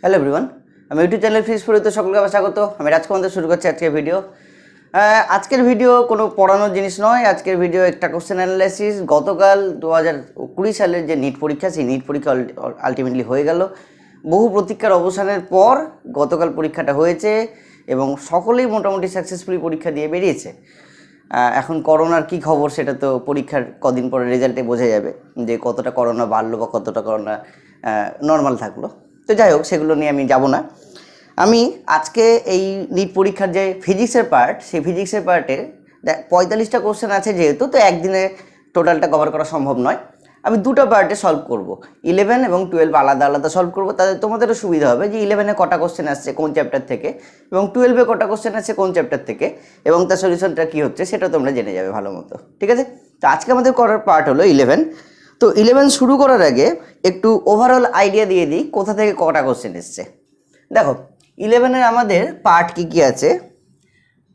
Hello everyone, আমি YouTube channel physics পড়িতে সকলকে আবার স্বাগত। আমি রাজকুমার শুরু করছি আজকের ভিডিও। আজকের ভিডিও কোনো পড়ানোর জিনিস নয়। আজকের ভিডিও একটা কোশ্চেন অ্যানালাইসিস। গতকাল 2020 সালের যে নিট পরীক্ষা, সেই নিট পরীক্ষা আলটিমেটলি হয়ে গেল। বহু প্রতীক্ষার অবসানের পর গতকাল পরীক্ষাটা হয়েছে এবং সকলেই মোটামুটি সাকসেসফুলি পরীক্ষা দিয়ে বেরিয়েছে। এখন করোনার কি খবর সেটা তো পরীক্ষার কদিন পরে রেজাল্টে বোঝা যাবে যে কতটা করোনা বাড়লো বা কতটা করোনা নর্মাল থাকলো। তো যাই হোক, সেগুলো নিয়ে আমি যাব না। আমি আজকে এই নিট পরীক্ষার যে ফিজিক্সের পার্ট, সেই ফিজিক্সের পার্টে 45টা কোশ্চেন আছে, যেহেতু তো একদিনে টোটালটা কভার করা সম্ভব নয়। আমি দুটো পার্টে সলভ করব, 11 এবং 12 আলাদা আলাদা সলভ করব। তাহলে তোমাদেরও সুবিধা হবে যে 11-এ কটা কোশ্চেন আসছে কোন চ্যাপ্টার থেকে এবং 12-এ কটা কোশ্চেন আসছে কোন চ্যাপ্টার থেকে এবং তার সলিউশনটা কী হচ্ছে সেটা তোমরা জেনে যাবে ভালো মতো। ঠিক আছে, তো আজকে আমাদের করার পার্ট হলো 11। তো 11 শুরু করার আগে একটু ওভারঅল আইডিয়া দিয়ে দিই কোথা থেকে কটা কোশ্চেন এসছে। দেখো, 11-এর আমাদের পার্ট কী কী আছে।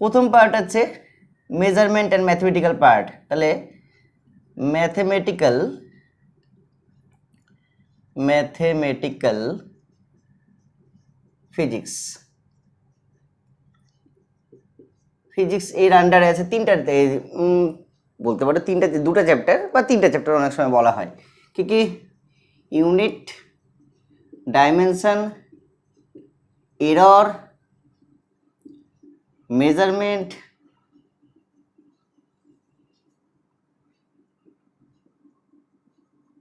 প্রথম পার্ট আছে মেজারমেন্ট অ্যান্ড ম্যাথমেটিক্যাল পার্ট। তাহলে ম্যাথমেটিক্যাল ফিজিক্স এর আন্ডারে আছে বলতে পারো দুটো চ্যাপ্টার বা তিনটা চ্যাপ্টার অনেক সময় বলা হয়। কি কি? ইউনিট, ডাইমেনশন, এরর, মেজারমেন্ট,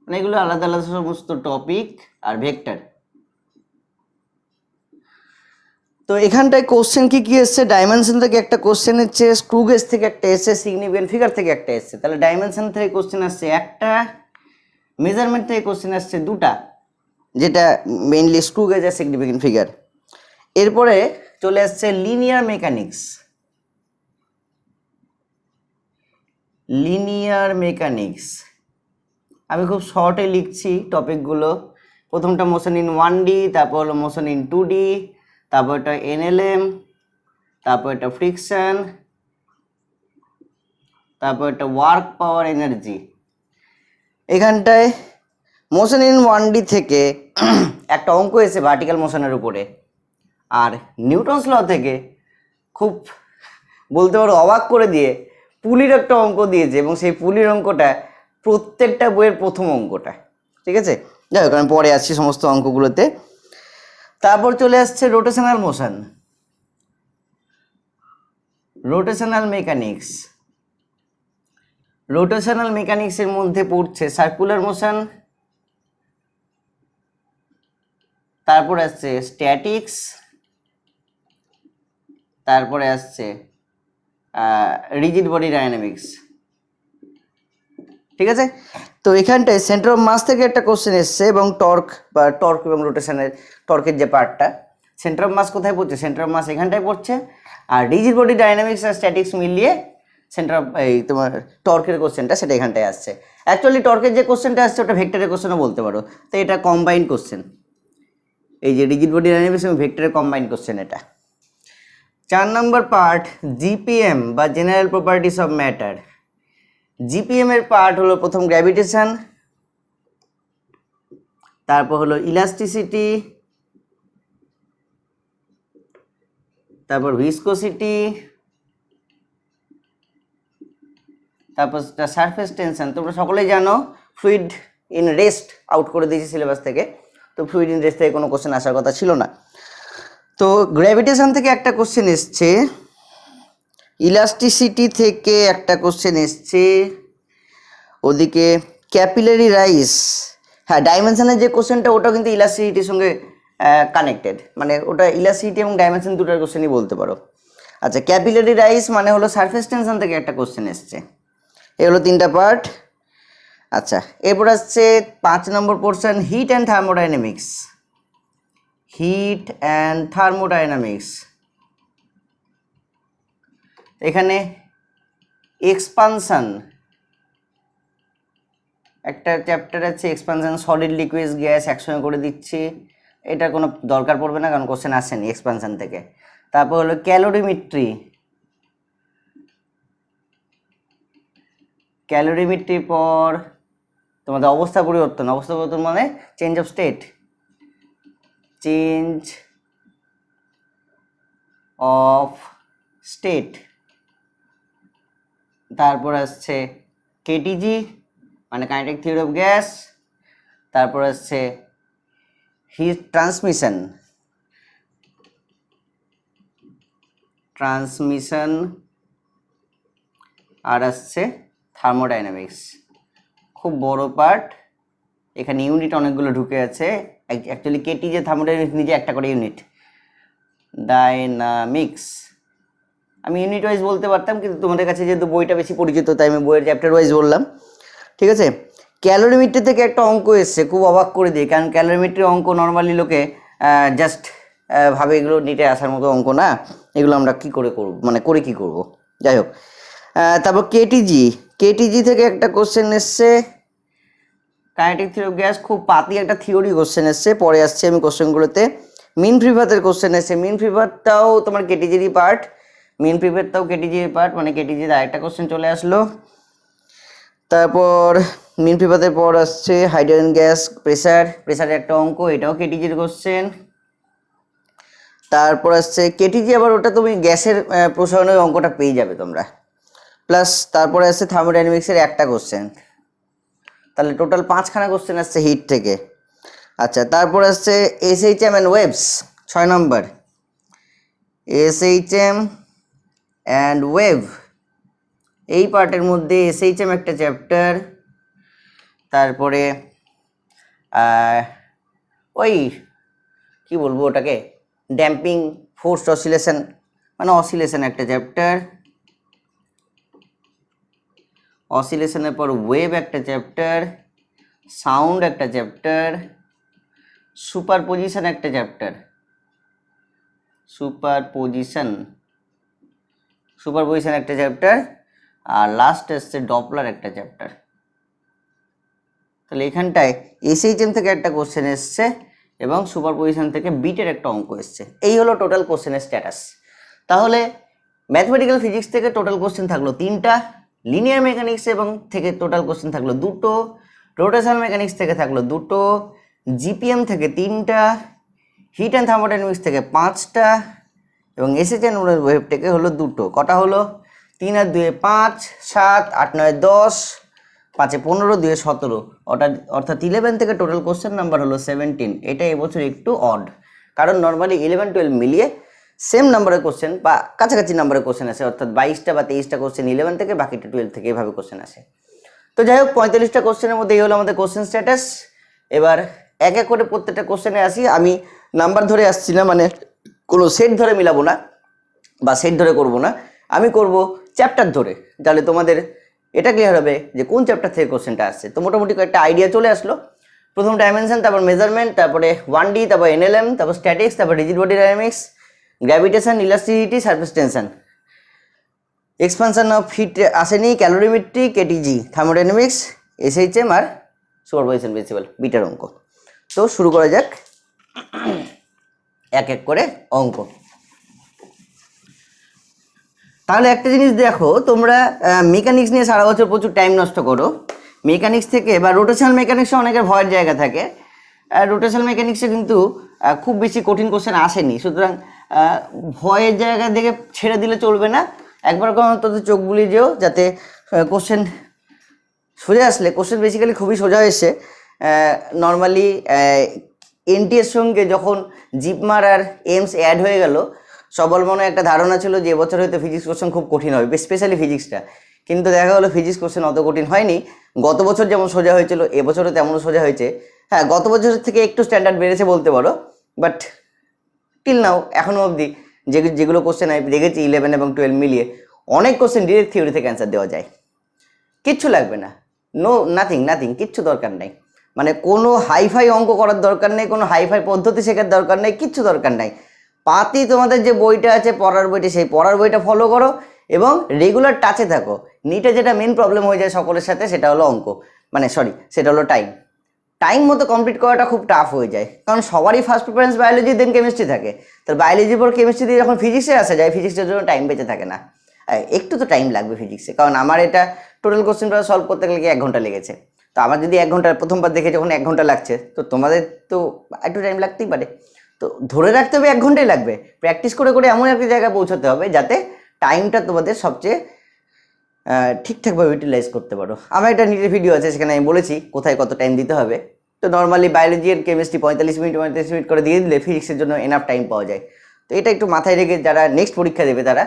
মানে এগুলো আলাদা আলাদা সমস্ত টপিক, আর ভেক্টর। তো এখানটায় কোশ্চেন কি কি এসছে? ডাইমেনশন থেকে একটা কোশ্চেন এসছে, স্ক্রু গেজ থেকে একটা এসছে, সিগনিফিকেন্ট ফিগার থেকে একটা এসছে। তাহলে ডাইমেনশন থেকে কোশ্চেন আসছে একটা, মেজারমেন্ট থেকে কোশ্চেন আসছে দুটা, যেটা মেইনলি স্ক্রু গেজ আর সিগনিফিকেন্ট ফিগার। এরপরে চলে আসছে লিনিয়ার মেকানিক্স। আমি খুব শর্টে লিখছি টপিকগুলো। প্রথমটা মোশন ইন 1D, তারপর হলো মোশন ইন 2D, তারপর এটা NLM, তারপর এটা ফ্রিকশন, তারপর এটা ওয়ার্ক পাওয়ার এনার্জি। এখানটায় মোশন ইন 1D থেকে একটা অঙ্ক এসে ভার্টিক্যাল মোশনের উপরে, আর নিউটনস ল থেকে খুব বলতে পারো অবাক করে দিয়ে পুলির একটা অঙ্ক দিয়েছে, এবং সেই পুলির অঙ্কটা প্রত্যেকটা বইয়ের প্রথম অঙ্কটা। ঠিক আছে, যাই হোক, আমি পরে আসছি সমস্ত অঙ্কগুলোতে। তারপর চলে আসছে রোটেশনাল মেকানিক্সের মধ্যে পড়ছে সার্কুলার মোশন, তারপর আসছে স্ট্যাটিক্স, তারপরে আসছে রিজিড বডি ডায়নামিক্স। ঠিক আছে, তো এখানটায় সেন্টার অফ মাস থেকে একটা কোশ্চেন এসছে, এবং টর্ক এবং রোটেশনের টর্কের যে পার্টটা, সেন্টার অফ মাস কোথায় পড়ছে? সেন্টার অফ মাস এখানটায় পড়ছে। আর রিজিড বডি ডায়নামিক্স আর স্ট্যাটিক্স মিলিয়ে তোমার টর্কের কোশ্চেনটা সেটা এখানটায় আসছে। অ্যাকচুয়ালি টর্কের যে কোশ্চেনটা আসছে ওটা ভেক্টরের কোশ্চেনও বলতে পারো। তো এটা কম্বাইন্ড কোশ্চেন, এই যে রিজিড বডি ডায়নামিক্স এবং ভেক্টরের কম্বাইন্ড কোশ্চেন এটা। 4 নম্বর পার্ট জিপিএম বা general properties of matter. GPM এর পার্ট হলো প্রথম গ্র্যাভিটেশন, তারপর হলো ইলাস্টিসিটি, তারপর ভিসকোসিটি, তারপর সারফেস টেনশন। তোমরা সকলেই জানো ফ্লুইড ইন রেস্ট আউট করে দিয়েছি সিলেবাস থেকে, তো ফ্লুইড ইন রেস্ট থেকে কোনো কোশ্চেন আসার কথা ছিল না। তো গ্র্যাভিটেশন থেকে একটা কোশ্চেন এসছে, ইলাস্টিসিটি থেকে একটা কোশ্চেন এসছে, ওদিকে ক্যাপিলারি রাইস। হ্যাঁ, ডাইমেনশনের যে কোশ্চেনটা ওটা কিন্তু ইলাস্টিসিটির সঙ্গে কানেক্টেড, মানে ওটা ইলাস্টিসিটি এবং ডাইমেনশন দুটোর কোশ্চেনই বলতে পারো। আচ্ছা, ক্যাপিলারি রাইস মানে হলো সারফেস টেনশন থেকে একটা কোশ্চেন এসছে। এ হলো তিনটা পার্ট। আচ্ছা, এরপর আসছে 5 নম্বর পোর্শন, হিট অ্যান্ড থার্মোডাইনামিক্স। এখানে এক্সপানশন একটা চ্যাপ্টার আছে, এক্সপানশন সলিড লিকুইড গ্যাস একসঙ্গে করে দিচ্ছি, এটা কোনো দরকার পড়বে না কারণ কোশ্চেন আসেনি এক্সপানশন থেকে। তারপর হলো ক্যালোরিমেট্রির পর তোমাদের অবস্থা পরিবর্তন মানে change of state. Change of state, তারপর আসছে কেটিজি মানে কাইনেটিক থিওরি অফ গ্যাস, তারপর আসছে হিট ট্রান্সমিশন আর আসছে থার্মোডাইনামিক্স। খুব বড় পার্ট, এখানে ইউনিট অনেকগুলো ঢুকে আছে। অ্যাকচুয়ালি কেটি যে থার্মোডাইনামিক্স নিজে একটা করে ইউনিট। ডাইনামিক্স আমি ইউনিট ওয়াইজ বলতে পারতাম, কিন্তু তোমাদের কাছে যেহেতু বইটা বেশি পরিচিত তাই আমি বইয়ের চ্যাপ্টার ওয়াইজ বললাম, ঠিক আছে। ক্যালোরিমিট্রি থেকে একটা অঙ্ক এসছে, খুব অবাক করে দিই, কারণ ক্যালোরিমিট্রির অঙ্ক নর্মালি লোকে জাস্ট ভাবে এগুলো নিটে আসার মতো অঙ্ক না, এগুলো আমরা কি করে করব, মানে করে কি করব, যাই হোক। তারপর কেটিজি থেকে একটা কোশ্চেন এসছে, কাইনেটিক থিওরি অফ গ্যাস, খুব পাতি একটা থিওরি কোশ্চেন এসছে। পরে আসছে আমি কোশ্চেনগুলোতে। মিন ফ্রি পাথের কোশ্চেন এসছে, মিন ফ্রি পাথটাও তোমার কেটিজিরই পার্ট, মিন ফ্রি পাথটাও কেটিজির পার্ট, মানে কেটিজির আরেকটা কোশ্চেন চলে আসলো। তারপর মিন ফ্রি পাথের পর আসছে হাইড্রোজেন গ্যাস প্রেসারের একটা অঙ্ক, এটাও কেটিজির কোশ্চেন। তারপর আসছে কেটিজি, আবার ওটা তুমি গ্যাসের প্রসারণের অঙ্কটা পেয়ে যাবে তোমরা, প্লাস তারপরে আসছে থার্মোডাইনামিক্সের একটা কোশ্চেন, তাহলে টোটাল 5খানা কোশ্চেন আসছে হিট থেকে। আচ্ছা, তারপর আসছে SHM and waves, 6 number SHM and wave. এই পার্টের মধ্যে এসএইচএম একটা চ্যাপ্টার, তারপরে ওই কি বলবো ওটাকে, ড্যাম্পিং ফোর্স অসিলেশন মানে অসিলেশন একটা চ্যাপ্টার, অসিলেশনের পর ওয়েভ একটা চ্যাপ্টার, সাউন্ড একটা চ্যাপ্টার, সুপারপোজিশন একটা চ্যাপ্টার, সুপারপোজিশন একটা চ্যাপ্টার, আর লাস্ট আসছে ডপলার একটা চ্যাপ্টার। তাহলে এখানটায় এসএইচএম থেকে একটা কোশ্চেন এসছে এবং সুপারপোজিশন থেকে বিটের একটা অঙ্ক এসছে। এই হলো টোটাল কোশ্চেনের স্ট্যাটাস। তাহলে ম্যাথমেটিক্যাল ফিজিক্স থেকে টোটাল কোশ্চেন থাকলো 3টা, লিনিয়ার মেকানিক্স এবং থেকে টোটাল কোশ্চেন থাকলো 2টো, রোটেশনাল মেকানিক্স থেকে থাকলো 2টো, জিপিএম থেকে 3টা, হিট অ্যান্ড থার্মোডাইনামিক্স থেকে 5টা এবং এসএইচএম ওয়েভ থেকে হলো 2টো। কটা হলো? 3 আর 2 5, 7, 8 9 10, 5 15, 2 17, অর্থাৎ 11 থেকে টোটাল কোশ্চেন নাম্বার হলো 17। এটা এবছর একটু অড, কারণ নর্মালি 11 12 মিলিয়ে সেম নাম্বারের কোশ্চেন বা কাছাকাছি নাম্বারের কোশ্চেন আসে, অর্থাৎ 22টা বা 23টা কোশ্চেন 11 থেকে, বাকিটা 12 থেকে, এভাবে কোশ্চেন আসে। তো যাই হোক, 45টা কোশ্চেনের মধ্যে এই হলো আমাদের কোশ্চেন স্ট্যাটাস। এবার এক এক করে প্রত্যেকটা কোশ্চেনে আসি। আমি নাম্বার ধরে আসছি না, মানে কোনো সেট ধরে মিলাবো না বা সেট ধরে করব না, আমি করব চ্যাপ্টার ধরে, তাহলে তোমাদের এটা ক্লিয়ার হবে যে কোন চ্যাপ্টার থেকে কোশ্চেনটা আসছে। তো মোটামুটি একটা আইডিয়া চলে আসলো। প্রথম ডাইমেনশন, তারপর মেজারমেন্ট, তারপরে 1D, তারপর এনএলএম, তারপর স্ট্যাটিক্স, তারপর rigid body dynamics, gravitation, elasticity, surface tension, expansion of heat আসেনি, ক্যালোরিমেট্রি, কেটিজি, থার্মোডাইনামিক্স, এসএইচএম আর সুপারপোজিশন প্রিন্সিপাল, বিটার অঙ্ক। তো শুরু করা যাক এক এক করে অঙ্ক। তাহলে একটা জিনিস দেখো, তোমরা মেকানিক্স নিয়ে সারা বছর প্রচুর টাইম নষ্ট করো। মেকানিক্স থেকে বা রোটেশনাল মেকানিক্সে অনেকের ভয়ের জায়গা থাকে। রোটেশনাল মেকানিক্সে কিন্তু খুব বেশি কঠিন কোশ্চেন আসেনি, সুতরাং ভয়ের জায়গা থেকে ছেড়ে দিলে চলবে না। একবার কোনো অন্তত চোখ বুলিয়ে যেও, যাতে কোশ্চেন সোজা আসলে, কোশ্চেন বেসিক্যালি খুবই সোজা এসে নর্মালি এনটিএর সঙ্গে যখন জিপমার আর এমস অ্যাড হয়ে গেল, সবার মনে একটা ধারণা ছিল যে এবছর হয়তো ফিজিক্স কোশ্চেন খুব কঠিন হবে, স্পেশালি ফিজিক্সটা। কিন্তু দেখা গেলো ফিজিক্স কোশ্চেন অত কঠিন হয়নি। গত বছর যেমন সোজা হয়েছিল এবছরও তেমন সোজা হয়েছে। হ্যাঁ, গত বছরের থেকে একটু স্ট্যান্ডার্ড বেড়েছে বলতে পারো, বাট টিল নাও এখনও অবধি যেগুলো কোশ্চেন আমি দেখেছি 11 এবং 12 মিলিয়ে, অনেক কোশ্চেন ডিরেক্ট থিওরি থেকে অ্যান্সার দেওয়া যায়, কিচ্ছু লাগবে না, নাথিং, কিচ্ছু দরকার নেই। মানে কোনো হাইফাই অঙ্ক করার দরকার নেই, কোনো হাইফাই পদ্ধতি শেখার দরকার নেই, কিচ্ছু দরকার নেই। পাতি তোমাদের যে বইটা আছে পড়ার বইটা, সেই পড়ার বইটা ফলো করো এবং রেগুলার টাচে থাকো। নিটে যেটা মেন প্রবলেম হয়ে যায় সকলের সাথে, সেটা হলো অঙ্ক, সেটা হলো টাইম মতো কমপ্লিট করাটা খুব টাফ হয়ে যায়, কারণ সবারই ফার্স্ট প্রিফারেন্স বায়োলজি দেন কেমিস্ট্রি থাকে। তার বায়োলজির পর কেমিস্ট্রি দিয়ে যখন ফিজিক্সে আসা যায়, ফিজিক্সের জন্য টাইম বেঁচে থাকে না। একটু তো টাইম লাগবে ফিজিক্সে, কারণ আমার এটা টোটাল কোশ্চেনটা সলভ করতে গেলে 1 ঘন্টা লেগেছে। তো আমার যদি 1 ঘন্টা প্রথমবার দেখে যখন 1 ঘন্টা লাগছে, তো তোমাদের তো একটু টাইম লাগতেই পারে। তো ধরে রাখতে হবে 1 ঘন্টাই লাগবে। প্র্যাকটিস করে করে এমন একটা জায়গায় পৌঁছাতে হবে যাতে টাইমটা তোমাদের সবচেয়ে ঠিকঠাকভাবে ইউটিলাইজ করতে পারো। আমার একটা নিজের ভিডিও আছে, সেখানে আমি বলেছি কোথায় কত টাইম দিতে হবে। তো নর্মালি বায়োলজি আর কেমিস্ট্রি 45 মিনিট করে দিয়ে দিলে ফিজিক্সের জন্য এনাফ টাইম পাওয়া যায়। তো এটা একটু মাথায় রেখে যারা নেক্সট পরীক্ষা দেবে তারা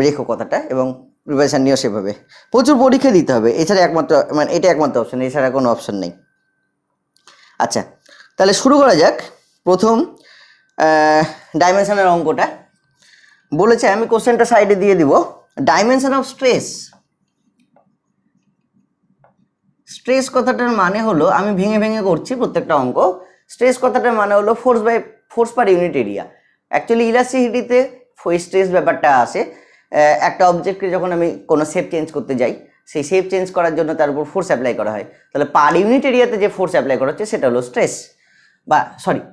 রেখো কথাটা, এবং প্রিপারেশান নিয়েও সেভাবে। প্রচুর পরীক্ষা দিতে হবে, এছাড়া একমাত্র মানে এটা একমাত্র অপশন, এছাড়া কোনো অপশন নেই। আচ্ছা, তাহলে শুরু করা যাক। প্রথম ডাইমেনশনের অঙ্কটা বলেছে, আমি কোশ্চেনটা সাইডে দিয়ে দিব। Dimension of stress. স্ট্রেস কথাটার মানে হলো, আমি ভেঙে ভেঙে করছি প্রত্যেকটা অঙ্ক। স্ট্রেস কথাটার মানে হলো force per unit area. Actually ইলাস্টিসিটিতে স্ট্রেস ব্যাপারটা আসে একটা অবজেক্টকে যখন আমি কোনো শেপ চেঞ্জ করতে যাই, সেই শেপ চেঞ্জ করার জন্য তার উপর ফোর্স অ্যাপ্লাই করা হয়। তাহলে পার ইউনিট এরিয়াতে যে ফোর্স অ্যাপ্লাই করা হচ্ছে সেটা হলো স্ট্রেস, বা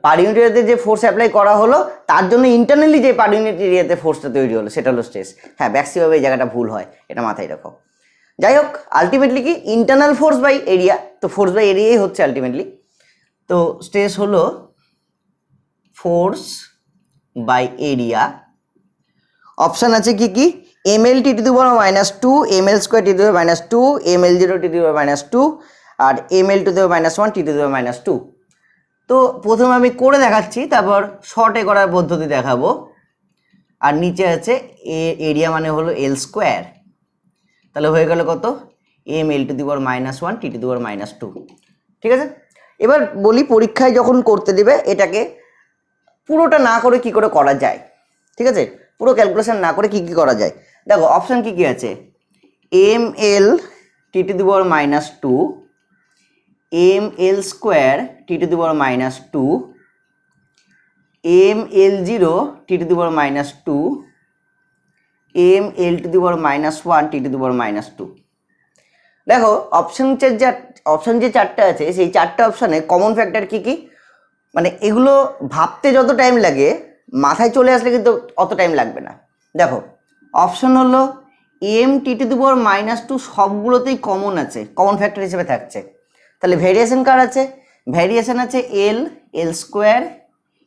পার ইউনিট এরিয়াতে যে ফোর্স অ্যাপ্লাই করা হলো তার জন্য ইন্টারনালি যে পার ইউনিট এরিয়াতে ফোর্সটা তৈরি হলো সেটা হলো স্ট্রেস। হ্যাঁ, ম্যাক্সিমাম এই জায়গাটা ভুল হয়, এটা মাথায় রাখো। যাই হোক, আলটিমেটলি কি ইন্টারনাল ফোর্স বাই এরিয়া, তো ফোর্স বাই এরিয়াই হচ্ছে আলটিমেটলি। তো স্ট্রেস হলো ফোর্স বাই এরিয়া। অপশান আছে কি কি, ml t to the power -2, ml square t to the power -2, ml0 t to the power -2 আর ml to the power -1 t to the power -2। তো প্রথমে আমি করে দেখাচ্ছি, তারপর শর্টে করার পদ্ধতি দেখাবো। আর নিচে আছে এরিয়া মানে হলো এল স্কোয়ার, তাহলে হয়ে গেল কত, ml to the power -1 t to the power -2। ঠিক আছে, এবার বলি পরীক্ষায় যখন করতে দেবে এটাকে পুরোটা না করে কি করে করা যায়। ঠিক আছে, পুরো ক্যালকুলেশন না করে কি কি করা যায় দেখো। অপশান কি কি আছে, ml t to the power -2, ml square t to the power -2, ml0 t to the power -2, ml to the power -1 t to the power -2। দেখো অপশন যে চারটা আছে সেই চারটা অপশানে কমন ফ্যাক্টর কি কি, মানে এগুলো ভাবতে যত টাইম লাগে মাথায় চলে আসলে কিন্তু অত টাইম লাগবে না। দেখো অপশন হলো M T to the power -2 সবগুলোতেই কমন আছে, কমন ফ্যাক্টর হিসেবে থাকছে। তাহলে ভেরিয়েশন কার আছে, ভেরিয়েশন আছে l square,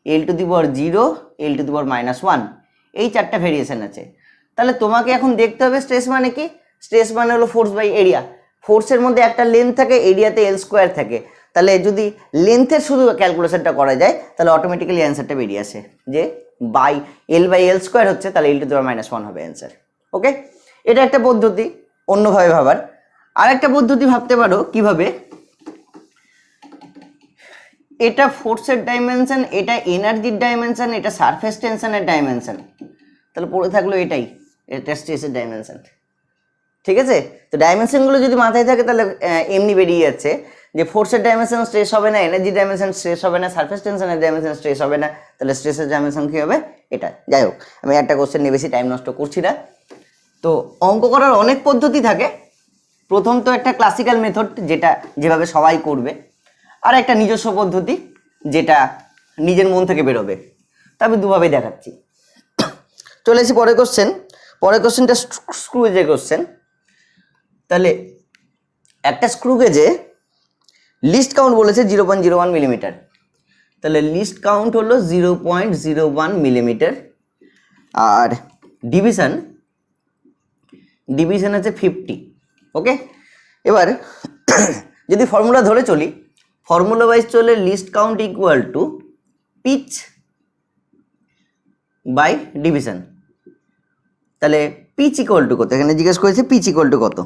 l to the power 0, l to the power -1, এই চারটা ভেরিয়েশন আছে। তাহলে তোমাকে এখন দেখতে হবে স্ট্রেস মানে কি। স্ট্রেস মানে হলো ফোর্স বাই এরিয়া। ফোর্সের মধ্যে একটা লেন্থ থাকে, এরিয়াতে এল স্কোয়ার থাকে। তাহলে যদি লেন্থের শুধু ক্যালকুলেশনটা করা যায় তাহলে অটোমেটিক্যালি অ্যান্সারটা বেরিয়ে আসে যে বাই এল স্কোয়ার হচ্ছে, তাহলে এল টু দি পাওয়ার -1 হবে অ্যান্সার। ওকে, এটা একটা পদ্ধতি অন্যভাবে ভাবার। আর একটা পদ্ধতি ভাবতে পারো কিভাবে, এটা ফোর্সের ডাইমেনশন, এটা এনার্জির ডাইমেনশন, এটা সারফেস টেনশনের ডাইমেনশন, তাহলে পড়ে থাকলো এটা স্ট্রেসের ডাইমেনশন। ঠিক আছে, তো ডাইমেনশনগুলো যদি মাথায় থাকে তাহলে এমনি বেরিয়ে যাচ্ছে যে ফোর্সের ডাইমেনশন স্ট্রেস হবে না, এনার্জি ডাইমেনশন স্ট্রেস হবে না, সারফেস টেনশনের ডাইমেনশন স্ট্রেস হবে না, তাহলে স্ট্রেসের ডাইমেনশন কী হবে এটা। যাই হোক, আমি একটা কোশ্চেন নিয়ে বেশি টাইম নষ্ট করছি না। তো অঙ্ক করার অনেক পদ্ধতি থাকে। প্রথম তো একটা ক্লাসিক্যাল মেথড যেটা যেভাবে সবাই করবে, আর একটা নিজস্ব পদ্ধতি যেটা নিজের মন থেকে বেরোবে। তা আমি দুভাবেই দেখাচ্ছি। চলে এসেছি পরের কোশ্চেন। পরের কোশ্চেনটা স্ক্রু গেজের কোশ্চেন। তাহলে একটা স্ক্রু গেজে লিস্ট কাউন্ট বলেছে 0.01 মিলিমিটার। তাহলে লিস্ট কাউন্ট হলো 0.01 মিলিমিটার, আর ডিভিশন আছে 50। ওকে, এবার যদি ফর্মুলা ধরে চলি, ফর্মুলা ওয়াইজ চলে least count equal to pitch by division. তাহলে পিচ ইকুয়াল টু কত, এখানে জিজ্ঞেস করেছে পিচ ইকুয়াল টু কত,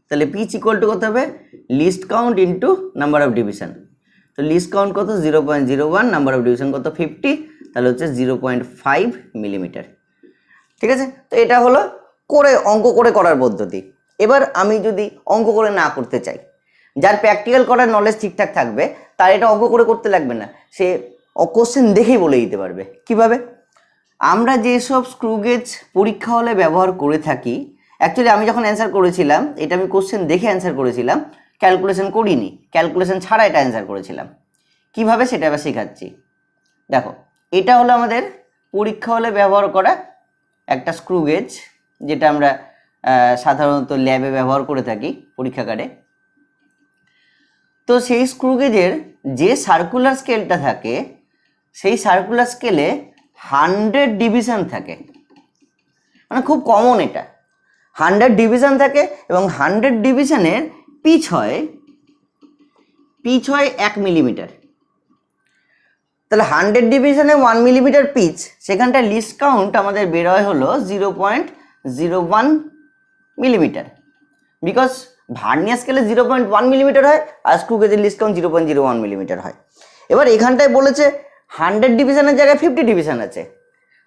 তাহলে পিচ ইকুয়াল টু কত হবে, list count into number of division. তো লিস্ট কাউন্ট কত 0.01, নাম্বার অফ ডিভিশন কত 50, তাহলে হচ্ছে 0.5 মিলিমিটার। ঠিক আছে, তো এটা হলো অঙ্ক করে করার পদ্ধতি। এবার আমি যদি অঙ্ক করে না করতে চাই, যার প্র্যাকটিক্যাল করার নলেজ ঠিকঠাক থাকবে তার এটা অঙ্ক করে করতে লাগবে না, সে কোশ্চেন দেখেই বলে দিতে পারবে। কিভাবে, আমরা যেসব স্ক্রু গেজ পরীক্ষা হলে ব্যবহার করে থাকি, অ্যাকচুয়ালি আমি যখন অ্যান্সার করেছিলাম এটা আমি কোশ্চেন দেখে অ্যান্সার করেছিলাম, ক্যালকুলেশন করিনি, ক্যালকুলেশন ছাড়া এটা অ্যান্সার করেছিলাম। কিভাবে সেটা আবার শেখাচ্ছি। দেখো, এটা হলো আমাদের পরীক্ষা হলে ব্যবহার করা একটা স্ক্রু গেজ, যেটা আমরা সাধারণত ল্যাবে ব্যবহার করে থাকি পরীক্ষাগারে। তো সেই স্ক্রু গেজের যে সার্কুলার স্কেলটা থাকে সেই সার্কুলার স্কেলে 100 ডিভিশন থাকে, মানে খুব কমন এটা। 100 ডিভিশন থাকে এবং 100 ডিভিশনের পিচ হয় 1 মিলিমিটার। তাহলে 100 ডিভিশনে 1 মিলিমিটার পিচ, সেখানটায় লিস্ট কাউন্ট আমাদের বের হয় হলো 0.01 মিলিমিটার, বিকজ ভার্নিয়ার স্কেলে 0.1 মিলিমিটার হয় আর স্ক্রু গেজের লিস্ট কাউন্ট 0.01 মিলিমিটার হয়। এবার এখানটায় বলেছে 100 ডিভিশনের জায়গায় 50 ডিভিশন আছে,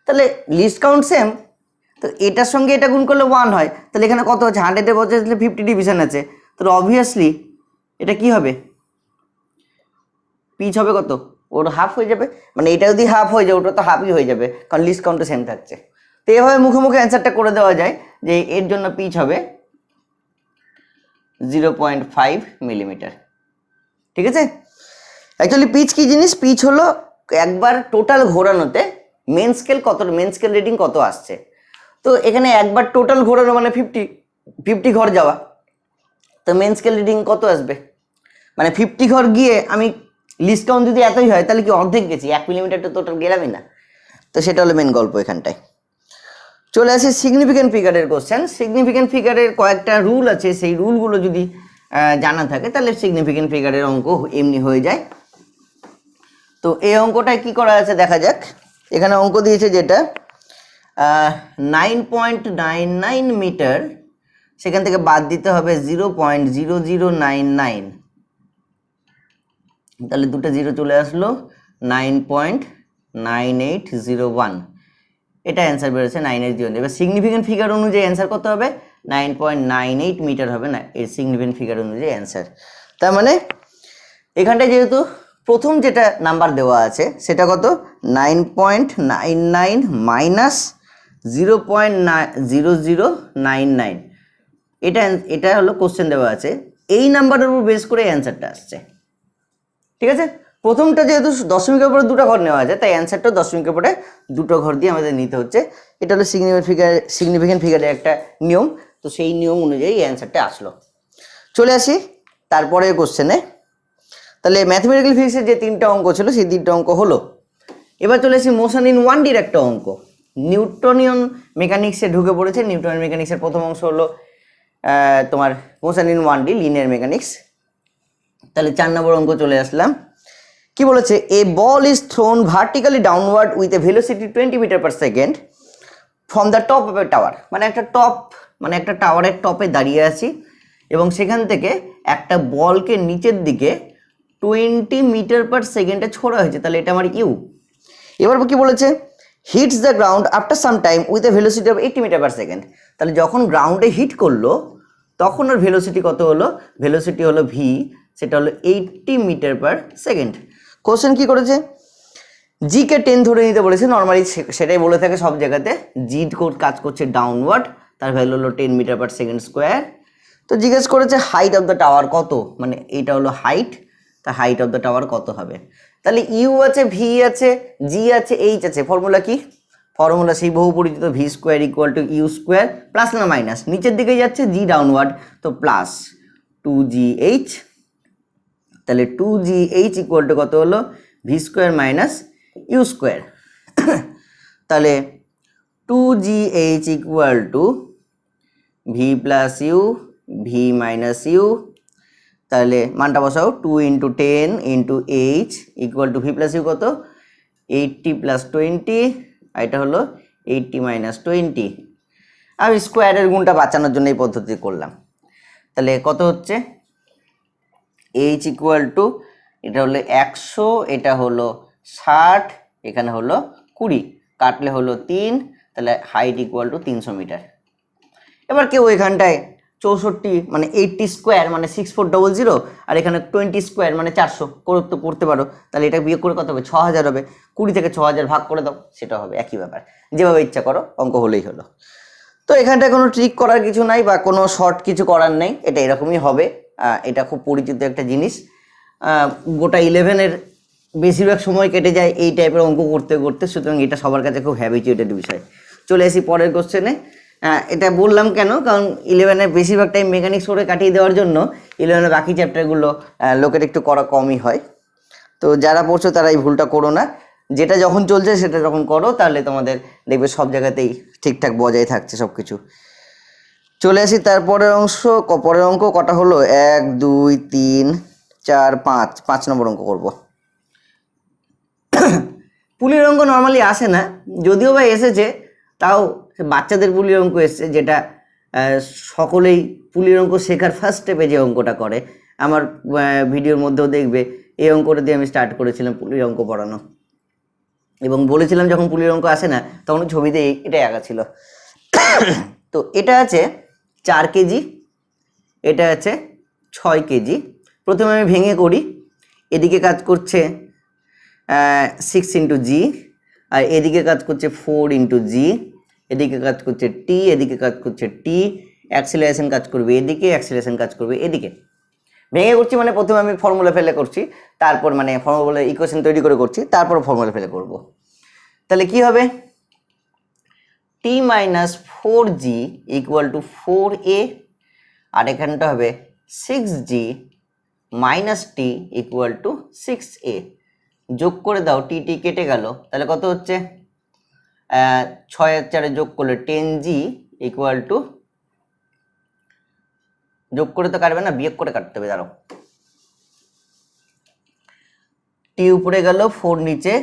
তাহলে লিস্ট কাউন্ট সেম, তো এটার সঙ্গে এটা গুণ করলে 1 হয়, তাহলে এখানে কত আছে 100-এর বদলে 50 ডিভিশন আছে, তাহলে অবভিয়াসলি এটা কি হবে, পিচ হবে কত, ওর হাফ হয়ে যাবে, মানে এটা যদি হাফ হয়ে যায় ওটা তো হাফই হয়ে যাবে, কারণ লিস্ট কাউন্ট সেম থাকছে। তো এভাবে মুখে মুখে অ্যান্সারটা করে দেওয়া যায় যে এর জন্য পিচ হবে 0.5 মিলিমিটার। ঠিক আছে, অ্যাকচুয়ালি পিচ কি জিনিস, পিচ হলো একবার টোটাল ঘোরানোতে মেন স্কেল রিডিং কত আসছে। তো এখানে একবার টোটাল ঘোরানো মানে 50 ঘর যাওয়া, তো মেন স্কেল রিডিং কত আসবে, মানে 50 ঘর গিয়ে আমি লিস্ট কাউন্ট যদি এতই হয় তাহলে কি অর্ধেক গেছি, 1 মিলিমিটার তো টোটাল গেলামই না। তো সেটা হলো মেন গল্প। এখানটায় চলে আসে সিগনিফিকেন্ট ফিগারের কোশ্চেন। সিগনিফিকেন্ট ফিগারের কয়েকটা রুল আছে, সেই রুলগুলো যদি জানা থাকে তাহলে সিগনিফিকেন্ট ফিগারের অঙ্ক এমনি হয়ে যায়। তো এই অঙ্কটায় কি করা আছে দেখা যাক। এখানে অঙ্ক দিয়েছে যেটা 9.99 মিটার, সেখান থেকে বাদ দিতে হবে 0.0099, তাহলে দুটো জিরো চলে আসলো, 9.9801, এটা অ্যান্সার বেরোচ্ছে 980। এবার সিগনিফিকেন্ট ফিগার অনুযায়ী অ্যান্সার কত হবে, 9.98 মিটার হবে না, এর সিগনিফিকেন্ট ফিগার অনুযায়ী অ্যান্সার। তার মানে এখানটায় যেহেতু প্রথম যেটা নাম্বার দেওয়া আছে সেটা কত, 9.99 মাইনাস 0.0099, এটা হলো কোশ্চেন দেওয়া আছে, এই নাম্বারের উপর বেস করে অ্যান্সারটা আসছে। ঠিক আছে, প্রথমটা যেহেতু দশমিকের উপরে দুটো ঘর নেওয়া আছে তাই অ্যান্সারটা দশমিকের উপরে দুটো ঘর দিয়ে আমাদের নিতে হচ্ছে। এটা হলো সিগনিফিকেন্ট ফিগারের একটা নিয়ম, তো সেই নিয়ম অনুযায়ী অ্যান্সারটা আসলো। চলে আসি তারপরের কোশ্চেনে। তাহলে ম্যাথমেটিক্যাল ফিজিক্সের যে 3টা অঙ্ক ছিল সেই 3টা অঙ্ক হলো। এবার চলে আসি মোশন ইন 1Dর একটা অঙ্ক। নিউটনিয়ান মেকানিক্সে ঢুকে পড়েছে। নিউটনিয়ান মেকানিক্সের প্রথম অংশ হলো তোমার motion in 1D linear mechanics. তাহলে 4 নম্বর অঙ্ক চলে আসলাম। কি বলেছে, a ball is thrown vertically downward with a velocity 20 metre per second from the top of a tower. মানে একটা টাওয়ারের টপে দাঁড়িয়ে আছি এবং সেখান থেকে একটা বলকে নিচের দিকে 20 মিটার পার সেকেন্ডে ছোড়া হয়েছে, তাহলে এটা আমার ইউ। এবার কি বলেছে, hits the ground after some time with a velocity of 80 metre per second. তাহলে যখন গ্রাউন্ডে হিট করলো তখন ওর ভেলোসিটি কত হলো, ভেলোসিটি হলো ভি, সেটা হলো 80 মিটার পার সেকেন্ড। কোশ্চেন কি করেছে, জি কে 10 ধরে নিতে বলেছে, নর্মালি সেটাই বলে থাকে সব জায়গাতে। জি কাজ করছে ডাউনওয়ার্ড, তার ভ্যালু হলো 10 মিটার পার সেকেন্ড স্কোয়ার। তো জিজ্ঞেস করেছে হাইট অফ দ্য টাওয়ার কত, মানে এইটা হলো হাইট, তা হাইট অফ দ্য টাওয়ার কত হবে। তাহলে ইউ আছে, ভি আছে, জি আছে, এইচ আছে। ফর্মুলা কি, ফর্মুলা সেই বহু পরিচিত v square equal to u square, plus না মাইনাস, নিচের দিকে যাচ্ছে জি ডাউনওয়ার্ড, তো প্লাস 2gh। তাহলে 2gh ইকুয়াল টু কত হলো, v square minus u square. তাহলে 2gh equal to v plus u, v minus u, তাহলে মানটা বসাও, 2 × 10 × h equal to v plus u কত, 80 + 20, আর এটা হলো 80 - 20। আমি স্কোয়ারের গুণটা বাঁচানোর জন্য এই পদ্ধতি করলাম। তাহলে কত হচ্ছে, h ইকুয়াল টু, এটা হলো 100, এটা হলো 60, এখানে হলো 20, কাটলে হলো 3, তাহলে হাইট ইকুয়াল টু 300 মিটার। এবার কেউ এখানটায় 64 মানে 80 স্কোয়ার মানে 6400, আর এখানে 20 স্কোয়ার মানে 400 করতে পারো, তাহলে এটা বিয়োগ করে কত হবে, 6000 হবে। 20 থেকে 6000 ভাগ করে দাও, সেটা হবে একই ব্যাপার, যেভাবে ইচ্ছা করো, অঙ্ক হলেই হলো। তো এখানটায় কোনো ট্রিক করার কিছু নাই বা কোনো শর্ট কিছু করার নেই, এটা এরকমই হবে। এটা খুব পরিচিত একটা জিনিস, গোটা 11-এর বেশিরভাগ সময় কেটে যায় এই টাইপের অঙ্ক করতে করতে, সুতরাং এটা সবার কাছে খুব হ্যাবিচুয়েটেড বিষয়। চলে আসি পরের কোশ্চেনে। এটা বললাম কেন, কারণ 11-এর বেশিরভাগ টাইম মেকানিক্স করে কাটিয়ে দেওয়ার জন্য ইলেভেনের বাকি চ্যাপ্টারগুলো লোকের একটু করা কমই হয়। তো যারা পড়ছো তারা এই ভুলটা করো না, যেটা যখন চলছে সেটা যখন করো তাহলে তোমাদের দেখবে সব জায়গাতেই ঠিকঠাক বজায় থাকছে সব কিছু। চলে আসি তারপরের অংশ। পরের অঙ্ক কটা হলো? 1 2 3 4 5, 5 নম্বর অঙ্ক করব। পুলির অঙ্ক নর্মালি আসে না, যদিও বা এসেছে তাও বাচ্চাদের পুলির অঙ্ক এসছে, যেটা সকলেই পুলির অঙ্ক শেখার ফার্স্ট স্টেপে যে অঙ্কটা করে। আমার ভিডিওর মধ্যেও দেখবে এই অঙ্কটা দিয়ে আমি স্টার্ট করেছিলাম পুলির অঙ্ক পড়ানো, এবং বলেছিলাম যখন পুলির অঙ্ক আসে না তখন ছবিতে এটাই আঁকা ছিল। তো এটা আছে 4 কেজি, এটা আছে 6 কেজি। প্রথমে আমি ভেঙে করি। এদিকে কাজ করছে 6 ইন্টু জি, আর এদিকে কাজ করছে 4 ইন্টু জি, এদিকে কাজ করছে টি, এদিকে কাজ করছে টি। অ্যাক্সিলারেশন কাজ করবে এদিকে, অ্যাক্সিলারেশন কাজ করবে এদিকে। ভেঙে করছি মানে প্রথমে আমি ফর্মুলা ফেলে করছি, তারপর মানে ফর্মুলা ইকুয়েশন তৈরি করে করছি, তারপর ফর্মুলা ফেলে করব। তাহলে কি হবে? T minus 4g equal to 4a, আর এখানটা হবে 6g minus T equal to 6a। যোগ করে দাও, টি টি কেটে গেল, তাহলে কত হচ্ছে? 6 আর 4 যোগ করলে 10g ইকুয়াল টু, যোগ করে তো কাটবে না, বিয়োগ করে কাটতে হবে। দাঁড়াও, টি উপরে গেল 4 নিচে,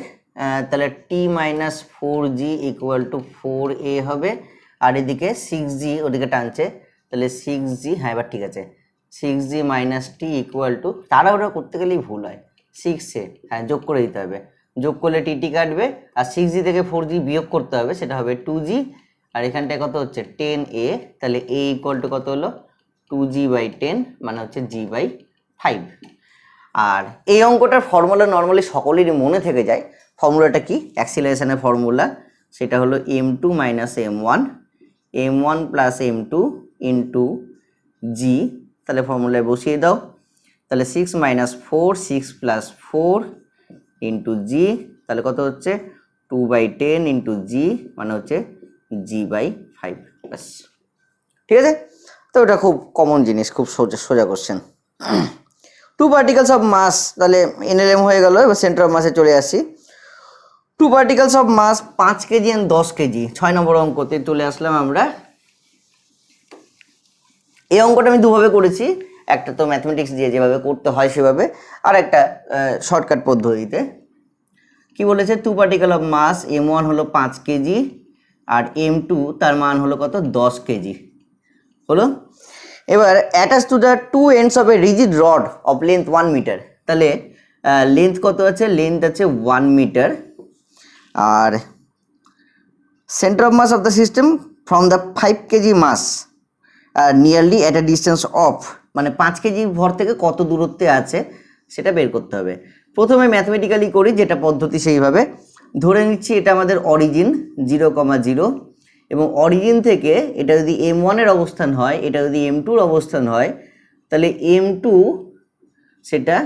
তাহলে টি minus 4g equal to 4a হবে, আর এদিকে 6g ওদিকে টানছে, তাহলে 6g, হ্যাঁ এবার ঠিক আছে, 6g minus T equal to, তাড়াহুড়ো করতে গেলেই ভুল হয়, 6a, হ্যাঁ যোগ করে দিতে হবে, যোগ করলে টি টি কাটবে, আর 6g থেকে 4g বিয়োগ করতে হবে, সেটা হবে 2g, আর এখানটায় কত হচ্ছে? 10a, তাহলে a ইকুয়াল টু কত হলো? 2g বাই 10, মানে হচ্ছে g বাই 5। আর এই অঙ্কটার ফর্মুলা নর্মালি সকলেরই মনে থেকে যায়। ফর্মুলাটা কি? অ্যাক্সিলারেশনের ফর্মুলা, সেটা হলো m2 minus m1, m1 plus m2 into জি। তাহলে ফর্মুলায় বসিয়ে দাও, তাহলে 6 মাইনাস 4, 6 প্লাস 4 ইন্টু জি, তাহলে কত হচ্ছে? 2 বাই 10 ইন্টু জি, মানে হচ্ছে জি বাই 5। ব্যাস, ঠিক আছে। তো এটা খুব কমন জিনিস, খুব সোজা কোশ্চেন। 2 পার্টিকেলস অফ মাস, তাহলে এনএলএম হয়ে গেল। এবার সেন্টার অফ মাসে চলে আসি। 2 particles of mass 5 kg and 10 kg, 6 নম্বর অঙ্কতে চলে আসলাম আমরা। এই অঙ্কটা আমি দুভাবে করেছি, একটা তো ম্যাথমেটিক্স দিয়ে যেভাবে করতে হয় সেভাবে, আর একটা শর্টকাট পদ্ধতিতে। কি বলেছে? 2 পার্টিকেল অফ মাস m1 হলো 5 কেজি, আর m2 তার মান হলো কত? 10 কেজি হলো। এবার attach to the 2 ends of a rigid rod of length 1 metre, তাহলে লেন্থ কত আছে? লেন্থ আছে 1 মিটার, আর centre of mass of the system from the 5 KG mass nearly at a distance of, মানে 5 কেজি ভর থেকে কত দূরত্বে আছে সেটা বের করতে হবে। প্রথমে ম্যাথমেটিক্যালি করি, যেটা পদ্ধতি সেইভাবে ধরে নিচ্ছি এটা আমাদের অরিজিন 0,0, এবং অরিজিন থেকে এটা যদি m1 এর অবস্থান হয়, এটা যদি m2 এর অবস্থান হয়, তাহলে m2 সেটা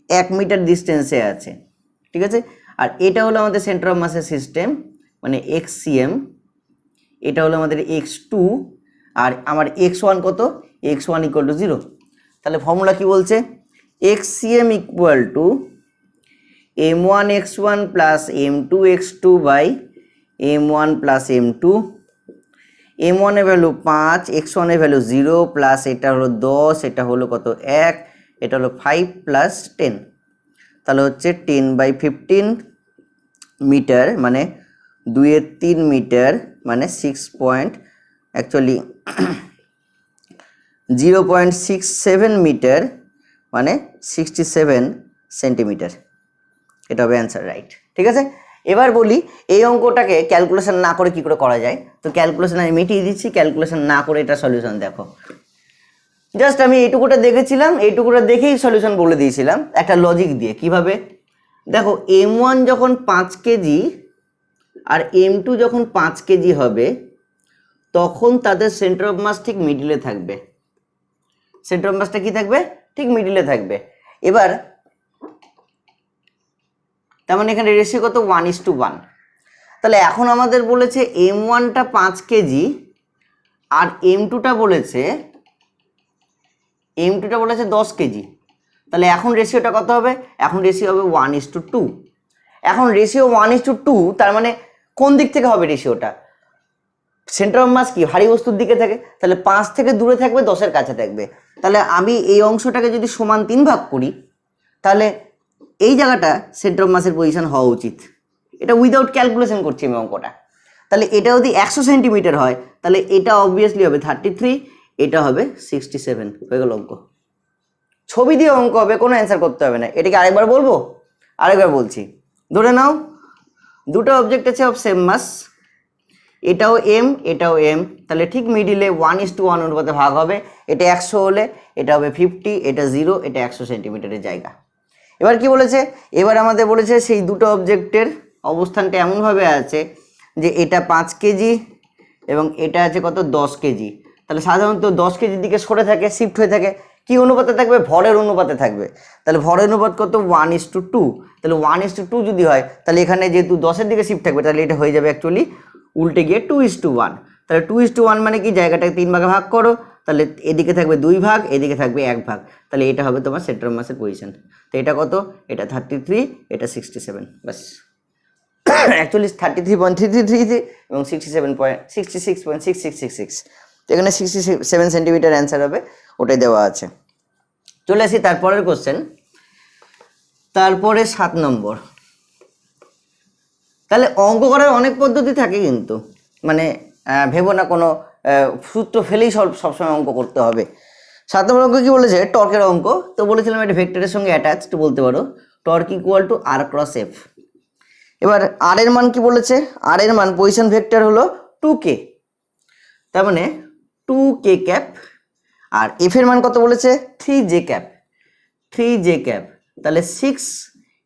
1 মিটার ডিস্টেন্সে আছে, ঠিক আছে। আর এটা হলো আমাদের সেন্টার অফ মাসের সিস্টেম, মানে xcm, এটা হলো আমাদের x2, আর আমার x1 কত? x1 equal to 0। তাহলে ফর্মুলা কি বলছে? xcm equal to m1 x1 plus m2 x2 by m1 plus m2। m1 এর ভ্যালু 5, x1 এর ভ্যালু 0, প্লাস এটা হলো 10, এটা হলো কত? 1, এটা হলো 5 প্লাস 10, তাহলে হচ্ছে 10 বাই 15 মিটার, মানে 2 এর 3 মিটার, মানে 0.67 মিটার, মানে 67 সেন্টিমিটার। এটা হবে অ্যান্সার, রাইট, ঠিক আছে। এবার বলি এই অঙ্কটাকে ক্যালকুলেশন না করে কি করে করা যায়। তো ক্যালকুলেশন আমি মিটিয়ে দিচ্ছি, ক্যালকুলেশন না করে এটা সলিউশন দেখো। জাস্ট আমি এইটুকুটা দেখেছিলাম, এইটুকুটা দেখেই সলিউশন বলে দিয়েছিলাম একটা লজিক দিয়ে। কিভাবে? দেখো, m1 যখন 5 কেজি আর m2 যখন 5 কেজি হবে, তখন তাদের সেন্টার অফ মাস ঠিক মিডিলে থাকবে। সেন্টার অফ মাসটা কি থাকবে? ঠিক মিডিলে থাকবে। এবার তার মানে এখানে রেশিও কত? 1:1। তাহলে এখন আমাদের বলেছে m1টা 5 কেজি আর m2টা বলেছে m2টা বলেছে 10 কেজি, তাহলে এখন রেশিওটা কত হবে? এখন রেশিও হবে 1:2। এখন রেশিও 1:2, তার মানে কোন দিক থেকে হবে রেশিওটা? সেন্টার অফ মাস কি ভারী বস্তুর দিকে থাকে, তাহলে 5 থেকে দূরে থাকবে, 10-এর কাছে থাকবে। তাহলে আমি এই অংশটাকে যদি সমান 3 ভাগ করি, তাহলে এই জায়গাটা সেন্টার অফ মাসের পজিশন হওয়া উচিত। এটা উইদাউট ক্যালকুলেশন করছি আমি অঙ্কটা। তাহলে এটা যদি 100 সেন্টিমিটার হয়, তাহলে এটা অবভিয়াসলি হবে 33, এটা হবে 67। হয়ে গেল অঙ্ক। ছবি দিয়ে অঙ্ক হবে, কোনো অ্যান্সার করতে হবে না। এটাকে আরেকবার বলবো? আরেকবার বলছি। ধরে নাও দুটো অবজেক্ট আছে অফ সেম মাস, এটাও এম এটাও এম, তাহলে ঠিক মিডিলে 1:1 অনুপাতে ভাগ হবে। এটা 100 হলে এটা হবে 50, এটা 0, এটা 100 সেন্টিমিটারের জায়গা। এবার কি বলেছে? এবার আমাদের বলেছে সেই দুটো অবজেক্টের অবস্থানটা এমনভাবে আছে যে এটা 5 কেজি এবং এটা আছে কত? 10 কেজি। তাহলে সাধারণত 10 কেজির দিকে সরে থাকে, শিফট হয়ে থাকে। কি অনুপাতে থাকবে? ভরের অনুপাতে থাকবে। তাহলে ভরের অনুপাত কত? 1:2। তাহলে 1:2 যদি হয়, তাহলে এখানে যেহেতু 10-এর দিকে শিফট থাকবে, তাহলে এটা হয়ে যাবে অ্যাকচুয়ালি উল্টে গিয়ে 2:1। তাহলে 2:1 মানে কি? জায়গাটাকে 3 ভাগে ভাগ করো, তাহলে এদিকে থাকবে 2 ভাগ, এদিকে থাকবে 1 ভাগ। তাহলে এটা হবে তোমার সেন্টার অফ মাসের পজিশন। তো এটা কত? এটা 33, এটা 67। বাস, অ্যাকচুয়ালি 33.333 এবং 66.6666। তো এখানে 67 সেন্টিমিটার অ্যান্সার হবে, ওটাই দেওয়া আছে। চলে আসি তারপরের কোশ্চেন। তারপরে 7 নম্বর। তাহলে অঙ্ক করার অনেক পদ্ধতি থাকে, কিন্তু মানে ভেবো না কোনো সূত্র ফেলেই সবসময় অঙ্ক করতে হবে। 7 নম্বর অঙ্ক কি বলেছে? টর্কের অঙ্ক। তো বলেছিলাম এটা ভেক্টরের সঙ্গে অ্যাটাচড বলতে পারো। Torque equal to R cross F. এবার আর এর মান কি বলেছে? আর এর মান পজিশন ভেক্টর হলো 2k, তার মানে 2k ক্যাপ। আর এফ এর মান কত বলেছে? 3j cap, 3j cap. তাহলে 6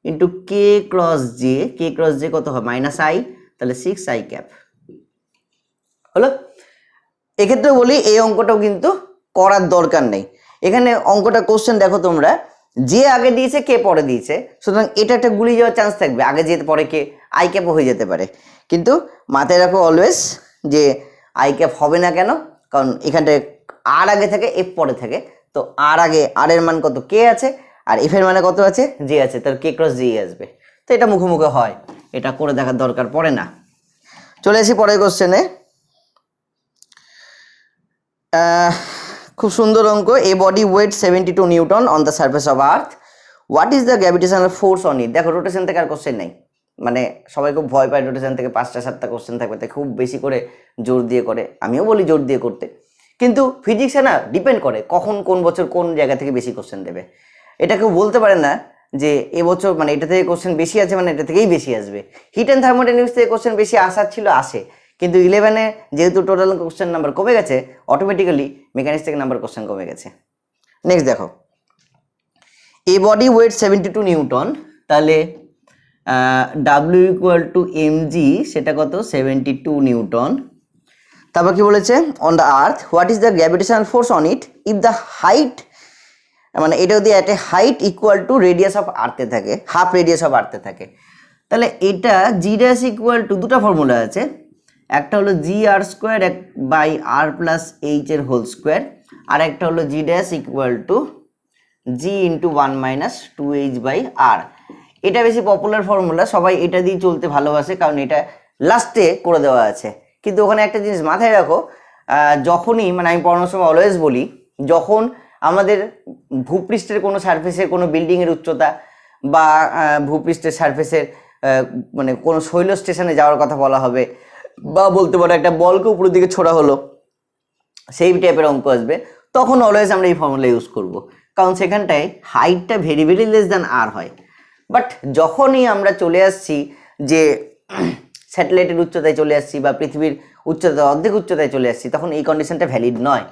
ইন্টু কে ক্রস জে, কে ক্রস জে কত হয়? -i, তাহলে 6i ক্যাপ হলো। এক্ষেত্রে বলি এই অঙ্কটাও কিন্তু করার দরকার নেই। এখানে অঙ্কটা কোশ্চেন দেখো তোমরা, যে আগে দিয়েছে কে পরে দিয়েছে, সুতরাং এটা একটা গুলিয়ে যাওয়ার চান্স থাকবে, আগে যেতে পরে কে, আই ক্যাপও হয়ে যেতে পারে। কিন্তু মাথায় রাখো অলওয়েজ যে আই ক্যাপ হবে না। কেন? কারণ এখানটায় আর আগে থাকে, এফ পরে থাকে। তো আর আগে আর এর মান কত? কে আছে, আর এফ এর মানে কত আছে? জে আছে, তার কে ক্রস জে আসবে। তো এটা মুখোমুখি হয়, এটা করে দেখার দরকার পড়ে না। চলে আসি পরের কোশ্চেনে। খুব সুন্দর অঙ্ক। A body weight 72 newton on the surface of earth, what is the gravitational force on it? দেখো রোটেশন থেকে আর কোশ্চেন নেই, মানে সবাই খুব ভয় পায় রোটেশন থেকে 5টা-7টা কোশ্চেন থাকবে, তাই খুব বেশি করে জোর দিয়ে করে। আমিও বলি জোর দিয়ে করতে, কিন্তু ফিজিক্সে না ডিপেন্ড করে কখন কোন বছর কোন জায়গা থেকে বেশি কোশ্চেন দেবে। এটা কেউ বলতে পারে না যে এবছর মানে এটা থেকে কোশ্চেন বেশি আছে মানে এটা থেকেই বেশি আসবে। হিট অ্যান্ড থার্মোডাইনামিক্স থেকে কোশ্চেন বেশি আসার ছিল, আসে, কিন্তু 11-এ যেহেতু টোটাল কোশ্চেন নাম্বার কমে গেছে, অটোমেটিক্যালি মেকানিক্স থেকে নাম্বার কোশ্চেন কমে গেছে। নেক্সট দেখো, এ বডি ওয়েট 72 নিউটন, তাহলে ডাব্লিউ ইকুয়াল টু এম জি, সেটা কত? 72 নিউটন। তারপর কি বলেছে? On the earth what is the gravitational force on it if the height, মানে এটা যদি একটা height equal to radius of আর্থে থাকে, হাফ রেডিয়াস অফ আর্থে থাকে, তাহলে এটা জি ড্যাশ ইকুয়াল টু, দুটো ফর্মুলা আছে, একটা হলো g R square by r plus h এর হোল স্কোয়ার, আর একটা হলো g dash equal to g into 1 minus 2h by r. এটা বেশি পপুলার ফর্মুলা, সবাই এটা দিয়ে চলতে ভালোবাসে, কারণ এটা লাস্টে করে দেওয়া আছে। কিন্তু ওখানে একটা জিনিস মাথায় রাখো, যখনই মানে আমি পড়ানোর সময় অলওয়েজ বলি, যখন আমাদের ভূপৃষ্ঠের কোনো সারফেসের কোনো বিল্ডিংয়ের উচ্চতা বা ভূপৃষ্ঠের সারফেসের মানে কোনো শৈল স্টেশনে যাওয়ার কথা বলা হবে, বা বলতে পারো একটা বলকে উপরের দিকে ছোড়া হলো, সেই টাইপের অঙ্ক আসবে, তখন অলওয়েজ আমরা এই ফর্মুলা ইউজ করব, কারণ সেখানটায় হাইটটা ভেরি ভেরি লেস দ্যান আর হয়। বাট যখনই আমরা চলে আসছি যে স্যাটেলাইটের উচ্চতায় চলে আসছি বা পৃথিবীর উচ্চতা অর্ধেক উচ্চতায় চলে আসছি, তখন এই কন্ডিশনটা ভ্যালিড নয়।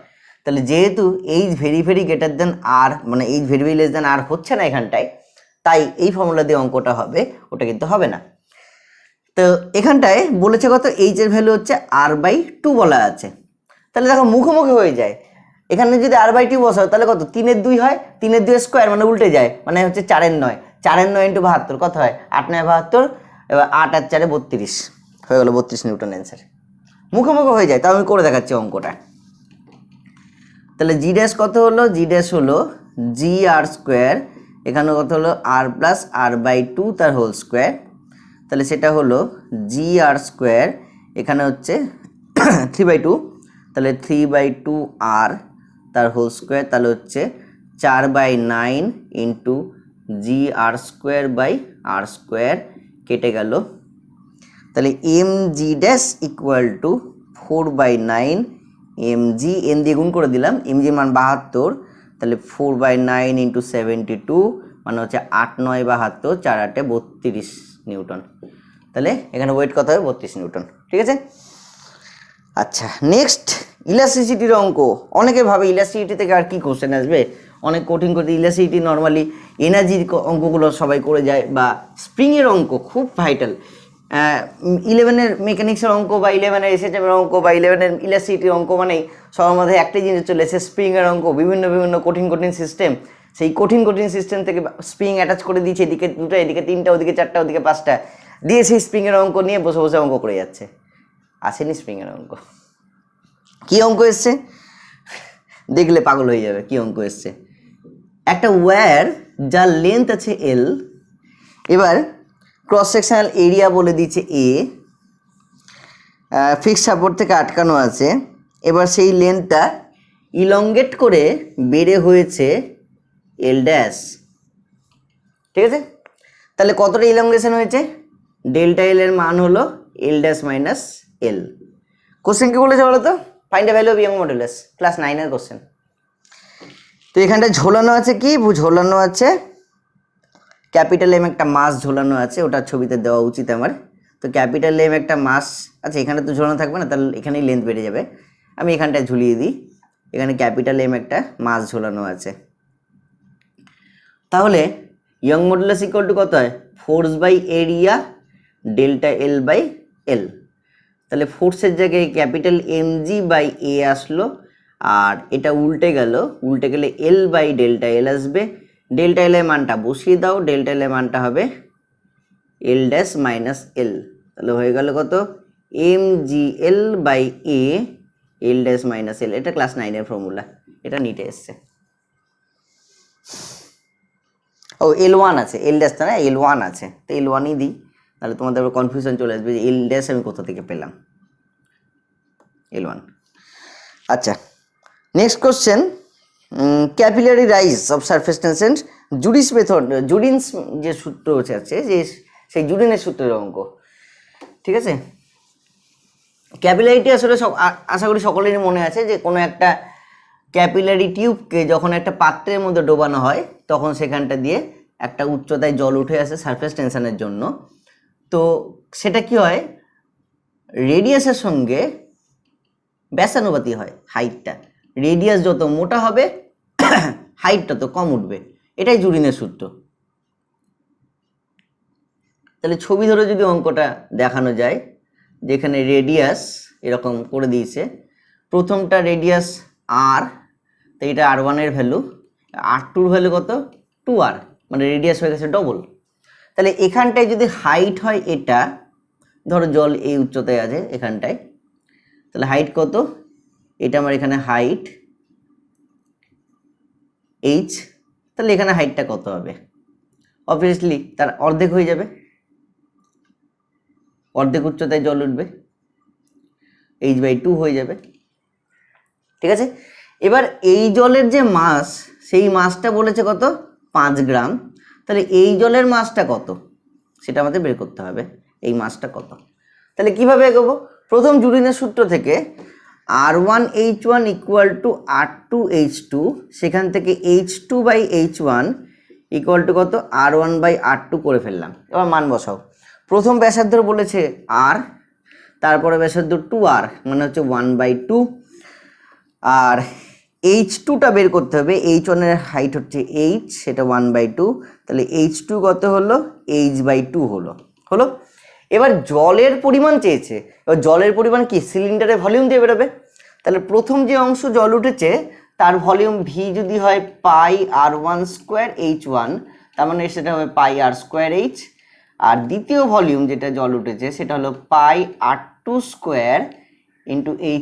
তাহলে যেহেতু h very very greater than r, মানে h very very less than r হচ্ছে না এখানটায়, তাই এই ফর্মুলা দিয়ে অঙ্কটা হবে, ওটা কিন্তু হবে না। তো এখানটায় বলেছে কত? এইচ এর ভ্যালু হচ্ছে r/2 বলা আছে। তাহলে দেখো মুখোমুখি হয়ে যায়, এখানে যদি r/2 বসাও তাহলে কত? 3-এর 2 হয়, 3-এর 2 স্কোয়ার মানে উল্টে যায়, মানে হচ্ছে 4-এর 9, 4-এর 9 ইন্টু 72 কত হয়? 8-9-72, এবার 8 আর 4-এ 32 হয়ে গেল 32 নিউটন অ্যান্সার। মুখোমুখি হয়ে যায়, তাও আমি করে দেখাচ্ছি অঙ্কটা। তাহলে জি ড্যাশ কত হলো, জি ড্যাশ হলো জি আর স্কোয়ার, এখানে কত হলো আর প্লাস আর বাই টু তার হোল স্কোয়ার, তাহলে সেটা হলো জি আর স্কোয়ার, এখানে হচ্ছে 3/2, তাহলে 3/2 আর তার হোল স্কোয়ার, তাহলে হচ্ছে 4/9 into G R square by R square, কেটে গেল। তাহলে M G dash equal to 4/9 M G, M দিয়ে গুণ করে দিলাম, এম জি মান 72, তাহলে 4/9 ইন্টু 72 মানে হচ্ছে 8×9 = 72, 4×8 32 নিউটন। তাহলে এখানে ওয়েট কত হবে, 32 নিউটন। ঠিক আছে। আচ্ছা, নেক্সট ইলাস্টিসিটির অঙ্ক। অনেকে ভাবে ইলাস্টিসিটি থেকে আর কি কোশ্চেন আসবে, অনেক কঠিন কঠিন ইলাস্টিসিটি, নর্মালি এনার্জির অঙ্কগুলো সবাই করে যায়, বা স্প্রিংয়ের অঙ্ক খুব ভাইটাল। 11-এর মেকানিক্সের অঙ্ক বা 11-এর এসএচএমের অঙ্ক বা 11-এর ইলাস্টিসিটির অঙ্ক মানেই সবার মধ্যে একটাই জিনিস চলে এসে, স্প্রিংয়ের অঙ্ক, বিভিন্ন বিভিন্ন কঠিন কঠিন সিস্টেম। সেই কঠিন কঠিন সিস্টেম থেকে স্প্রিং অ্যাটাচ করে দিয়েছে, এদিকে 2টা, এদিকে 3টা, ওদিকে 4টা, ওদিকে 5টা দিয়ে সেই স্প্রিংয়ের অঙ্ক নিয়ে বসে বসে অঙ্ক করে যাচ্ছে। আসেনি স্প্রিংয়ের অঙ্ক। কি অঙ্ক এসছে দেখলে পাগল হয়ে যাবে। কি অঙ্ক এসছে, একটা ওয়্যার যার লেন্থ আছে এল, এবার ক্রস সেকশনাল এরিয়া বলে দিচ্ছে এ, ফিক্সড সাপোর্ট থেকে আটকানো আছে, এবার সেই লেন্থটা ইলংগেট করে বেড়ে হয়েছে এল ড্যাশ। ঠিক আছে, তাহলে কতটা ইলংগেশন হয়েছে, ডেল্টা এল এর মান হলো l dash minus l. Question কি বলেছে বলো তো, find the value of Young modulus, class 9-এর কোশ্চেন। তো এখানটা ঝোলানো আছে কি, ঝোলানো আছে ক্যাপিটাল এম একটা মাস ঝোলানো আছে, ওটা ছবিতে দেওয়া উচিত আমার। তো ক্যাপিটাল এম একটা মাস আছে, এখানে তো ঝোলানো থাকবে না, তাহলে এখানেই লেন্থ বেড়ে যাবে। আমি এখানটায় ঝুলিয়ে দিই, এখানে ক্যাপিটাল এম একটা মাস ঝোলানো আছে। তাহলে ইয়ং মডুলাস ইকুয়াল টু কত হয়, force by area delta L by L. তাহলে ফোর্সের জায়গায় capital M G by A আসলো, আর এটা উল্টে গেল, উল্টে গেলে এল বাই ডেল্টা এল আসবে। ডেল্টা এল এর মানটা বসিয়ে দাও, ডেল্টা এল এর মানটা হবে এল ড্যাশ মাইনাস এল। তাহলে হয়ে গেল কত, m g l by a l dash minus l. এটা ক্লাস 9-এর ফর্মুলা, এটা নিটে এসছে। ও L1 আছে, এল ড্যাশ না, L1 আছে, তো L1ই দিই, তাহলে তোমাদের আবার কনফিউশন চলে আসবে যে এল ড্যাশ আমি কোথা থেকে পেলাম, L1। আচ্ছা, next question, capillary rise of surface tension, জুডিস মেথড, জুডিন্স যে সূত্র আছে, যে সেই জুডিনের সূত্রের অঙ্ক। ঠিক আছে, ক্যাপিলারিটি আসলে আশা করি সকলেরই মনে আছে, যে কোনো একটা ক্যাপিলারি টিউবকে যখন একটা পাত্রের মধ্যে ডোবানো হয়, তখন সেখানটা দিয়ে একটা উচ্চতায় জল উঠে আসে সারফেস টেনশনের জন্য। তো সেটা কি হয়, রেডিয়াসের সঙ্গে ব্যাসানুপাতি হয় হাইটটা, রেডিয়াস যত মোটা হবে হাইট তত কম উঠবে, এটাই জুডিনের সূত্র। তাহলে ছবি ধরে যদি অঙ্কটা দেখানো যায়, যেখানে রেডিয়াস এরকম করে দিয়েছে, প্রথমটা রেডিয়াস আর, তো এটা R1-এর ভ্যালু, R2-র ভ্যালু কত 2R, মানে রেডিয়াস হয়ে গেছে ডবল। তাহলে এখানটায় যদি হাইট হয়, এটা ধরো জল এই উচ্চতায় আছে এখানটায়, তাহলে হাইট কত, এটা আমার এখানে হাইট এইচ, তাহলে এখানে হাইটটা কত হবে, অবভিয়াসলি তার অর্ধেক হয়ে যাবে, অর্ধেক উচ্চতায় জল উঠবে, h/2 হয়ে যাবে। ঠিক আছে, এবার এই জলের যে মাস, সেই মাসটা বলেছে কত 5 গ্রাম, তাহলে এই জলের মাসটা কত সেটা আমাদের বের করতে হবে, এই মাসটা কত। তাহলে কিভাবে এগোবো, প্রথম জুডিনের সূত্র থেকে R1H1 ইকুয়াল টু R2H2, সেখান থেকে H2/H1 ইকুয়াল টু কত R1/R2 করে ফেললাম। এবার মান বসাও, প্রথম ব্যাসার্ধ বলেছে R, তারপরে ব্যাসার্ধ 2R, মানে হচ্ছে 1/2, আর H2টা বের করতে হবে, H1-এর হাইট হচ্ছে H, সেটা 1/2, তাহলে H2 কত হলো, H/2 হলো। এবার জলের পরিমাণ চেয়েছে, এবার জলের পরিমাণ কি, সিলিন্ডারের ভলিউম দিয়ে বেরোবে। তাহলে প্রথম যে অংশ জল উঠেছে তার ভলিউম V যদি হয় πr1² তার মানে সেটা হবে πr²H, আর দ্বিতীয় ভলিউম যেটা জল উঠেছে সেটা হলো πr2² ×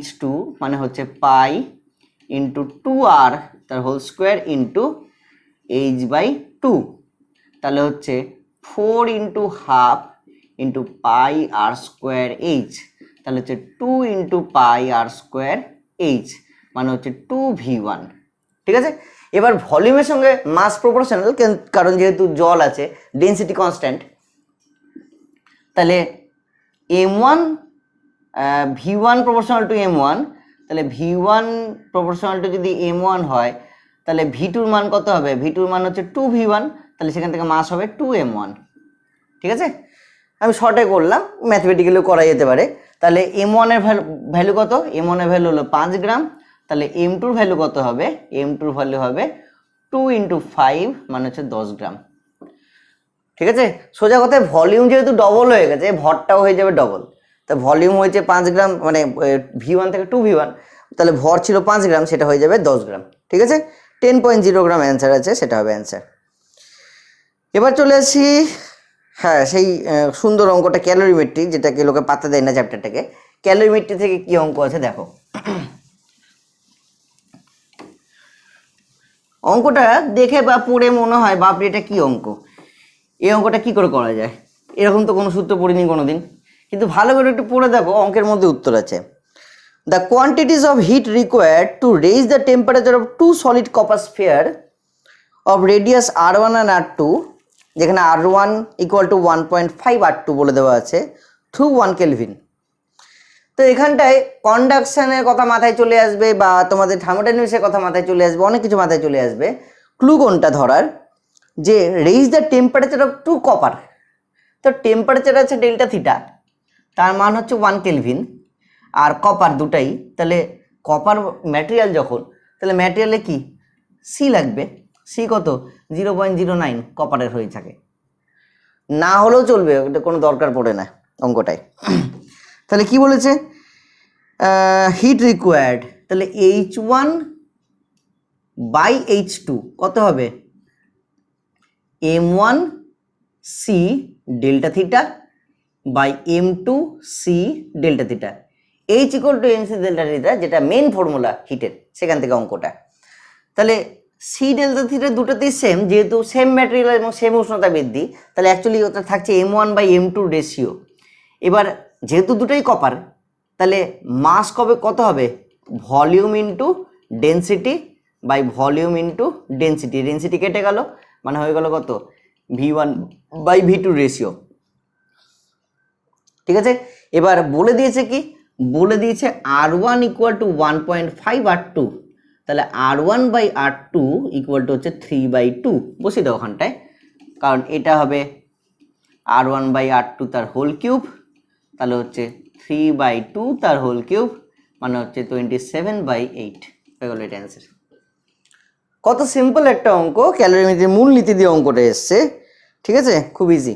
H2, মানে হচ্ছে πr2 ইন্টু 2r তার হোল স্কোয়ার ইন্টু h/2, তাহলে হচ্ছে 4 ইন্টু হাফ ইন্টু পাই আর স্কোয়ার এইচ, তাহলে হচ্ছে 2 ইন্টু পাই আর স্কোয়ার এইচ, মানে হচ্ছে 2v1। ঠিক আছে, এবার ভলিউমের সঙ্গে মাস প্রপোর্শনাল, কারণ যেহেতু জল আছে, ডেন্সিটি কনস্ট্যান্ট, তাহলে m1 v1 proportional to m1, তাহলে v1 প্রপোর্শনাল টু যদি m1 হয়, তাহলে v2 মান কত হবে? v2 মান হচ্ছে 2v1, তাহলে সেখান থেকে মাস হবে 2m1। ঠিক আছে, আমি শর্টে করলাম, ম্যাথমেটিক্যালিও করা যেতে পারে। তাহলে m1 এর ভ্যালু কত? m1 এর ভ্যালু হলো 5 গ্রাম, তাহলে m2 এর ভ্যালু কত হবে? m2 এর ভ্যালু হবে 2 ইন্টু 5, মানে হচ্ছে 10 গ্রাম। ঠিক আছে, সোজা কথায় ভলিউম যেহেতু ডবল হয়ে গেছে, ভরটাও হয়ে যাবে ডবল। তা ভলিউম হয়েছে 5 গ্রাম, মানে v1 থেকে 2v1, তাহলে ভর ছিল 5 গ্রাম, সেটা হয়ে যাবে 10 গ্রাম। ঠিক আছে, 10.0 গ্রাম অ্যান্সার আছে, সেটা হবে অ্যান্সার। এবার চলে আসি, হ্যাঁ, সেই সুন্দর অঙ্কটা ক্যালোরিমেট্রি, যেটাকে লোকে পাত্তা দেয় না চ্যাপ্টারটাকে। ক্যালোরিমেট্রি থেকে কি অঙ্ক আছে দেখো। অঙ্কটা দেখে বা পড়ে মনে হয় বাপরে এটা কি অঙ্ক, এই অঙ্কটা কি করে করা যায়, এরকম তো কোনো সূত্র পড়িনি কোনোদিন। কিন্তু ভালো করে একটু পড়ে দেখো, অঙ্কের মধ্যে উত্তর আছে। The quantities of heat required to raise the temperature of two solid copper sphere of radius r1 and r2, যেখানে r1 ইকুয়াল টু 1.5 r2 বলে দেওয়া আছে, থ্রু 1 কেলভিন। তো এখানটায় কন্ডাকশনের কথা মাথায় চলে আসবে, বা তোমাদের থার্মোডাইনামিক্সের কথা মাথায় চলে আসবে, অনেক কিছু মাথায় চলে আসবে। ক্লু কোনটা ধরার, যে raise the temperature of two copper, তো টেম্পারেচার আছে ডেল্টা থিটা, তার মান হচ্ছে 1 কেলভিন, আর কপার দুটাই, তাহলে কপার ম্যাটেরিয়াল যখন, তাহলে ম্যাটেরিয়ালে কি সি লাগবে, সি কত? 0.09 কপারের হয়ে থাকে, না হলেও চলবে, ওটা কোনো দরকার পড়ে না অঙ্কটায়। তাহলে কি বলেছে, হিট রিকোয়ার্ড, তাহলে H1 বাই H2 কত হবে? M1 C delta theta by M2 C delta theta, H equal to MC delta theta, যেটা মেন ফর্মুলা হিটের, সেখান থেকে অঙ্কটা। তাহলে সি ডেল্টা থিটা দুটোতেই সেম, যেহেতু সেম ম্যাটেরিয়াল এবং সেম উষ্ণতা বৃদ্ধি, তাহলে অ্যাকচুয়ালি ওটা থাকছে M1 বাই M2 রেশিও। এবার যেহেতু দুটোই কপার, তাহলে মাস কবে কত হবে? Volume into density by volume into density, density কেটে গেল, মানে হয়ে গেল কত? v1 by v2 ratio. ঠিক আছে, এবার বলে দিয়েছে কি, বলে দিয়েছে r1 ইকুয়াল টু 1.5 r2, তাহলে r1 by r2 equal to হচ্ছে 3/2, বসিয়ে দাও ওখানটায়, কারণ এটা হবে r1 বাই r2 তার হোল কিউব, তাহলে হচ্ছে 3/2 তার হোল কিউব, মানে হচ্ছে 27/8 হয়ে গেল এটা অ্যান্সার। কত সিম্পল একটা অঙ্ক, ক্যালোরিমেট্রির মূলনীতি দিয়ে অঙ্কটা এসছে। ঠিক আছে, খুব ইজি।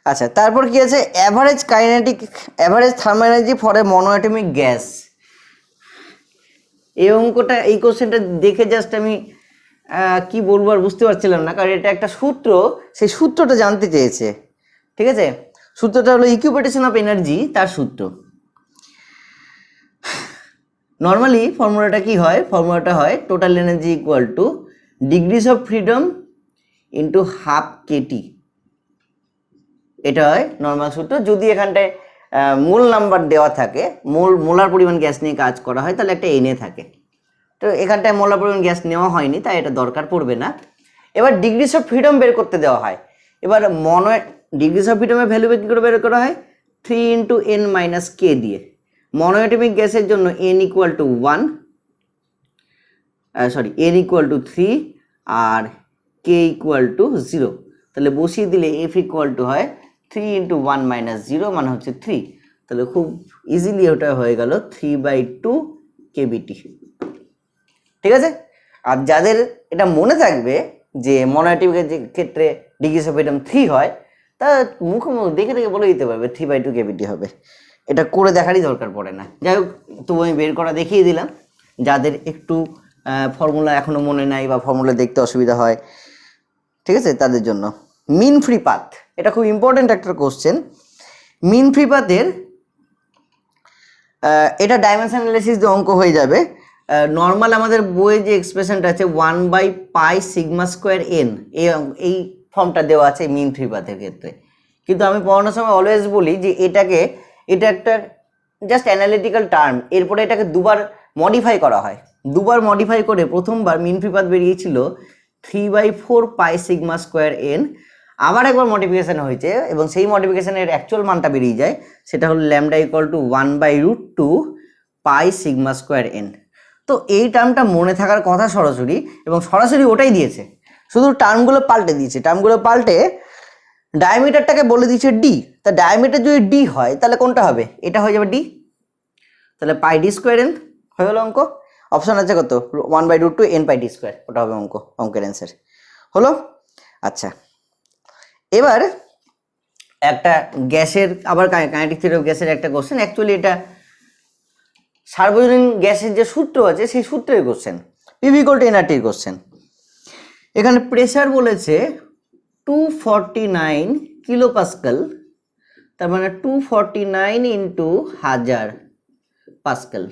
আচ্ছা, তারপর কি আছে, average kinetic, average thermal energy for a monatomic gas. এই অঙ্কটা, এই কোশ্চেনটা দেখে জাস্ট আমি কি বলবো আর বুঝতে পারছিলাম না, কারণ এটা একটা সূত্র, সেই সূত্রটা জানতে চেয়েছে। ঠিক আছে, সূত্রটা হলো ইকুইপেটেশন অফ এনার্জি, তার সূত্র। নর্মালি ফর্মুলাটা কি হয়, ফর্মুলাটা হয় total energy equal to degrees of freedom into half Katie, এটা হয় নর্মাল সূত্র। যদি এখানটায় মূল নাম্বার দেওয়া থাকে, মোলার পরিমাণ গ্যাস নিয়ে কাজ করা হয়, তাহলে একটা এনে থাকে। তো এখানটায় মোলার পরিমাণ গ্যাস নেওয়া হয়নি, তাই এটা দরকার পড়বে না। এবার ডিগ্রিজ অফ ফ্রিডম বের করতে দেওয়া হয়। এবার ডিগ্রিজ অফ ফ্রিডমের ভ্যালু কী করে বের করা হয়? 3 ইন্টু n মাইনাস কে দিয়ে। মনোঅ্যাটমিক গ্যাসের জন্য n equal to 1, n equal to 3 আর কে ইকুয়াল টু 0, তাহলে বসিয়ে দিলে এফ ইকুয়াল টু হয় 3 ইন্টু 1 মাইনাস 0, মানে হচ্ছে 3, তাহলে খুব ইজিলি ওটা হয়ে গেল 3/2 কেবিটি। ঠিক আছে, আর যাদের এটা মনে থাকবে যে মনোঅ্যাটমিকের ক্ষেত্রে ডিগ্রিজ অফ ফ্রিডম 3 হয়, তা মুখোমুখি দেখে দেখে বলে দিতে পারবে 3/2 কেবিটি হবে। এটা করে দেখারই দরকার পড়ে না। যাই হোক, তবু আমি বের করা দেখিয়ে দিলাম, যাদের একটু ফর্মুলা এখনো মনে নাই বা ফর্মুলা দেখতে অসুবিধা হয়, ঠিক আছে, তাদের জন্য। মিন ফ্রি পাথ, এটা খুব ইম্পর্টেন্ট একটা কোশ্চেন। মিন ফ্রি পাথের এটা ডাইমেনশন অ্যানালিসিস দিয়ে অঙ্ক হয়ে যাবে। নর্মাল আমাদের বইয়ে যে এক্সপ্রেশনটা আছে 1/π∑n এই ফর্মটা দেওয়া আছে মিন ফ্রি পাথের ক্ষেত্রে, কিন্তু আমি পড়ানোর সময় অলওয়েজ বলি যে এটা একটা জাস্ট অ্যানালিটিক্যাল টার্ম, এরপরে এটাকে দুবার মডিফাই করা হয়, দুবার মডিফাই করে প্রথমবার মিন ফ্রি পাথ বেরিয়েছিল 3/4π∑n, আবার একবার মডিফিকেশান হয়েছে এবং সেই মডিফিকেশানের অ্যাকচুয়াল মানটা বেরিয়ে যায়, সেটা হলো ল্যামডা ইকুয়াল টু 1/√2π∑n। তো এই টার্মটা মনে থাকার কথা সরাসরি, এবং সরাসরি ওটাই দিয়েছে, শুধু টার্মগুলো পাল্টে দিয়েছে, টার্মগুলো পাল্টে ডায়ামিটারটাকে বলে দিয়েছে ডি। তা ডায়ামিটার যদি ডি হয় তাহলে কোনটা হবে? এটা হয়ে যাবে ডি, তাহলে πd²n হয়ে গেল অঙ্ক। অপশান আছে কত? 1/√2 n πd², ওটা হবে অঙ্কের অ্যান্সার হলো। আচ্ছা, এবার একটা গ্যাসের, আবার কাইনেটিক থিওরি অফ গ্যাসের একটা কোশ্চেন, অ্যাকচুয়ালি এটা সার্বজনীন গ্যাসের যে সূত্র আছে সেই সূত্রের কোশ্চেন, পিভি ইকুয়াল টু এনআরটির কোশ্চেন। এখানে প্রেসার বলেছে 249 কিলো পাস্কাল, তার মানে 249 ইন্টু 1000 পাস্কাল।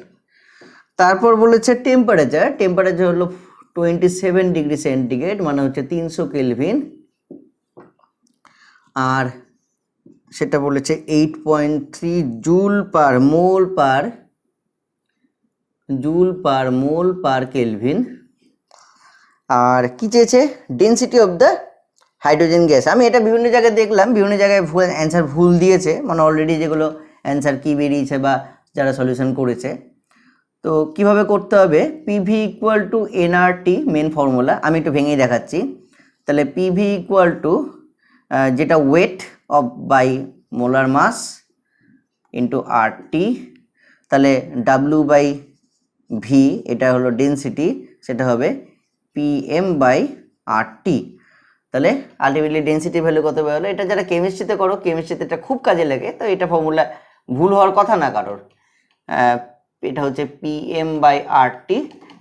তারপর বলেছে টেম্পারেচার হলো 27 ডিগ্রি সেন্টিগ্রেড, মানে হচ্ছে 300 কেলভিন, আর সেটা বলেছে 8.3 জুল পার মোল কেলভিন। আর কি চেয়েছে? Density of the hydrogen gas. আমি এটা বিভিন্ন জায়গায় দেখলাম, বিভিন্ন জায়গায় অ্যান্সার ভুল দিয়েছে, মানে অলরেডি যেগুলো অ্যান্সার কি বেরিয়েছে বা যারা সলিউশন করেছে। তো কিভাবে করতে হবে? PV equal to NRT main formula, আমি একটু ভেঙেই দেখাচ্ছি। তাহলে পিভি ইকুয়াল টু যেটা weight of by molar mass into RT, তাহলে W/V এটা হলো ডেনসিটি, সেটা হবে PM/RT। তাহলে আলটিমেটলি ডেনসিটি ভ্যালু কত বেরোলো? এটা যারা কেমিস্ট্রিতে করো, কেমিস্ট্রিতে এটা খুব কাজে লাগে, তো এটা ফর্মুলা ভুল হওয়ার কথা না কারোর। এটা হচ্ছে PM/RT।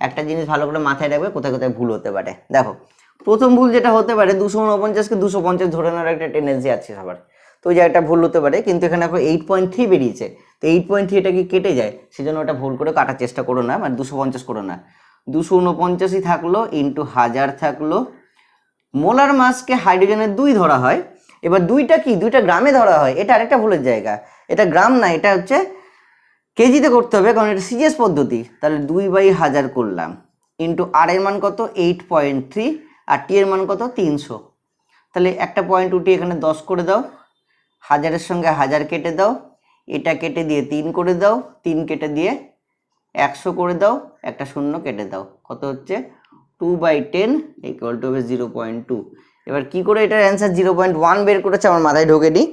একটা জিনিস ভালো করে মাথায় রাখবে কোথায় কোথায় ভুল হতে পারে। দেখো, প্রথম ভুল যেটা হতে পারে 249কে 250 ধরে নেওয়ার একটা টেন্ডেন্সি আছে সবার, তো ওই জায়গাটা ভুল হতে পারে, কিন্তু এখানে এখন 8.3 বেরিয়েছে, তো 8.3 এটাকে কেটে যায়, সেজন্য ওটা ভুল করে কাটার চেষ্টা করো না, মানে 250 করো না, 249ই থাকলো ইন্টু 1000 থাকলো। মোলার মাসকে হাইড্রোজেনের 2 ধরা হয়, এবার দুইটা গ্রামে ধরা হয়, এটা আরেকটা ভুলের জায়গা, এটা গ্রাম না, এটা হচ্ছে কেজিতে করতে হবে, কারণ এটা সিজিএস পদ্ধতি। তাহলে 2/1000 করলাম, ইন্টু আর এর মান কত? 8.3, আর টি এর মান কত? 300। তাহলে একটা পয়েন্ট উঠিয়ে এখানে 10 করে দাও, 1000-এর সঙ্গে 1000 কেটে দাও, এটা কেটে দিয়ে 3 করে দাও, 3 কেটে দিয়ে 100 করে দাও, একটা শূন্য কেটে দাও, কত হচ্ছে? 2/10 ইকুয়াল টু হবে 0.2। এবার কি করে এটার অ্যান্সার 0.1 বের করেছে আমার মাথায় ঢোকে নি,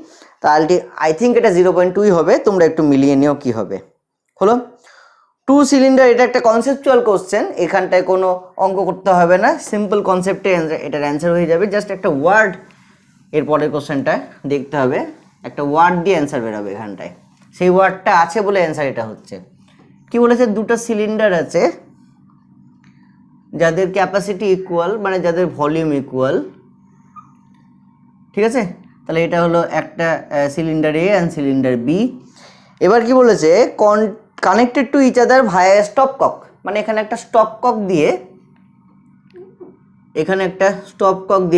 তাহলে আই থিঙ্ক এটা 0.2ই হবে, তোমরা একটু মিলিয়ে নিও কি হবে। হলো 2 সিলিন্ডার, এটা একটা কনসেপচুয়াল কোশ্চেন, এখানটায় কোনো অঙ্ক করতে হবে না, সিম্পল কনসেপ্টে এটার অ্যান্সার হয়ে যাবে। জাস্ট একটা ওয়ার্ড, এর পরের কোশ্চেনটা দেখতে হবে, একটা ওয়ার্ড দিয়ে অ্যান্সার বেরোবে এখানটায়, সেই ওয়ার্ডটা আছে বলে অ্যান্সার এটা হচ্ছে। কি বলেছে? দুটো সিলিন্ডার আছে যাদের ক্যাপাসিটি ইকুয়াল, মানে যাদের ভলিউম ইকুয়াল, ঠিক আছে? তাহলে এটা হলো একটা cylinder A and cylinder B. এবার কি বলেছে? Connected to each other via stopcock, মানে এখানে একটা স্টপ কক দিয়ে,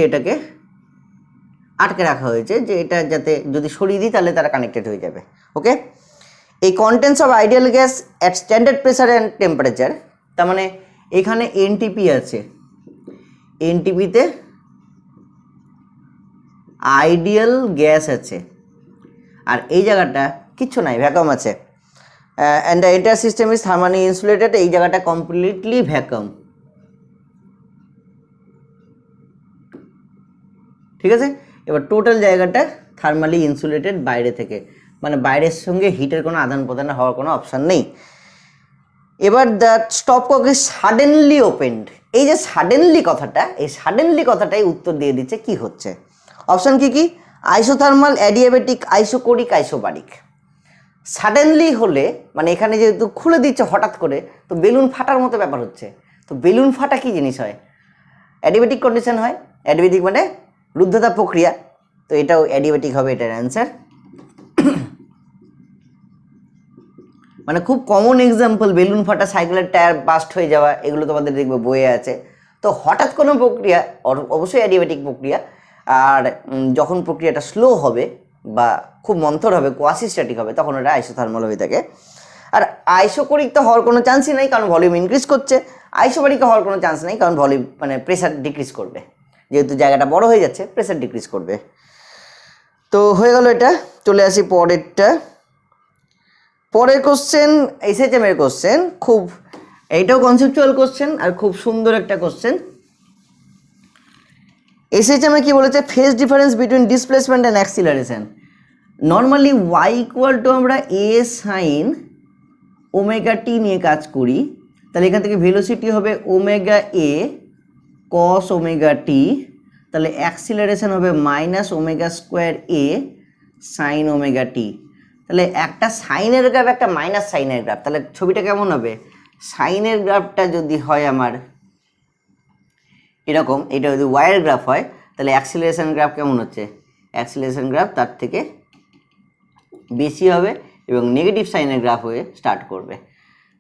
এটাকে আটকে রাখা হয়েছে, যে এটা যাতে যদি সরিয়ে দিই তাহলে তারা কানেক্টেড হয়ে যাবে। ওকে, এই contents of ideal gas at standard pressure and temperature, তার মানে এখানে এনটিপি আছে, এনটিপিতে আইডিয়াল গ্যাস আছে, আর এই জায়গাটা কিচ্ছু নাই, ভ্যাকুয়াম আছে, and the entire system is thermally insulated, এই জায়গাটা কমপ্লিটলি ভ্যাকুয়াম, ঠিক আছে? এবার টোটাল জায়গাটা থার্মালি ইনসুলেটেড বাইরে থেকে, মানে বাইরের সঙ্গে হিটের কোনো আদান প্রদান হওয়ার কোনো অপশান নেই। এবার the stopcock is suddenly opened, এই যে সাডেনলি কথাটা, এই সাডেনলি কথাটাই উত্তর দিয়ে দিচ্ছে কি হচ্ছে। অপশান কি? Isothermal, adiabatic, isochoric, isobaric. Suddenly হলে মানে এখানে যেহেতু খুলে দিচ্ছে হঠাৎ করে, তো বেলুন ফাটার মতো ব্যাপার হচ্ছে, তো বেলুন ফাটা কি জিনিস হয়? অ্যাডিয়াবেটিক কন্ডিশন হয়, অ্যাডিয়াবেটিক মানে রুদ্ধতা প্রক্রিয়া, তো এটাও অ্যাডিয়াবেটিক হবে এটার অ্যান্সার। মানে খুব কমন এক্সাম্পল, বেলুন ফাটা, সাইকেলের টায়ার বাস্ট হয়ে যাওয়া, এগুলো তোমাদের দেখবে বইয়ে আছে। তো হঠাৎ কোনো প্রক্রিয়া, অবশ্যই অ্যাডিয়াবেটিক প্রক্রিয়া, আর যখন প্রক্রিয়াটা স্লো হবে বা খুব মন্থর হবে, কোয়াসিস্ট্যাটিক হবে, তখন ওটা আইসোথার্মাল হয়ে থাকে। আর আইসোকোরিক তো হওয়ার কোনো চান্সই নেই, কারণ ভলিউম ইনক্রিজ করছে। আইসোবারিক হওয়ার কোনো চান্স নেই, কারণ ভলিউম মানে প্রেসার ডিক্রিজ করবে, যেহেতু জায়গাটা বড় হয়ে যাচ্ছে, প্রেসার ডিক্রিজ করবে। তো হয়ে গেল এটা। চলে আসি পরেরটা। পরের কোশ্চেন এসএইচএম এর কোশ্চেন, খুব এইটাও কনসেপচুয়াল কোশ্চেন আর খুব সুন্দর একটা কোশ্চেন। এসএইচএম এ কি বলেছে, phase difference between displacement and acceleration. Normally Y equal to আমরা এ সাইন ওমেগা টি নিয়ে কাজ করি, তাহলে এখান থেকে ভেলোসিটি হবে ওমেগা এ কস ওমেগা টি, তাহলে অ্যাক্সিলারেশন হবে মাইনাস ওমেগা স্কোয়ার এ সাইন ওমেগা টি। তাহলে একটা সাইনের গ্রাফ, একটা মাইনাস সাইনের গ্রাফ, তাহলে ছবিটা কেমন হবে? সাইনের গ্রাফটা যদি হয় আমার এরকম, এটা যদি ওয়াইয়ের গ্রাফ হয়, তাহলে অ্যাক্সিলারেশন গ্রাফ কেমন হচ্ছে? অ্যাক্সিলারেশন গ্রাফ তার থেকে বেশি হবে এবং নেগেটিভ সাইনের গ্রাফ হয়ে স্টার্ট করবে।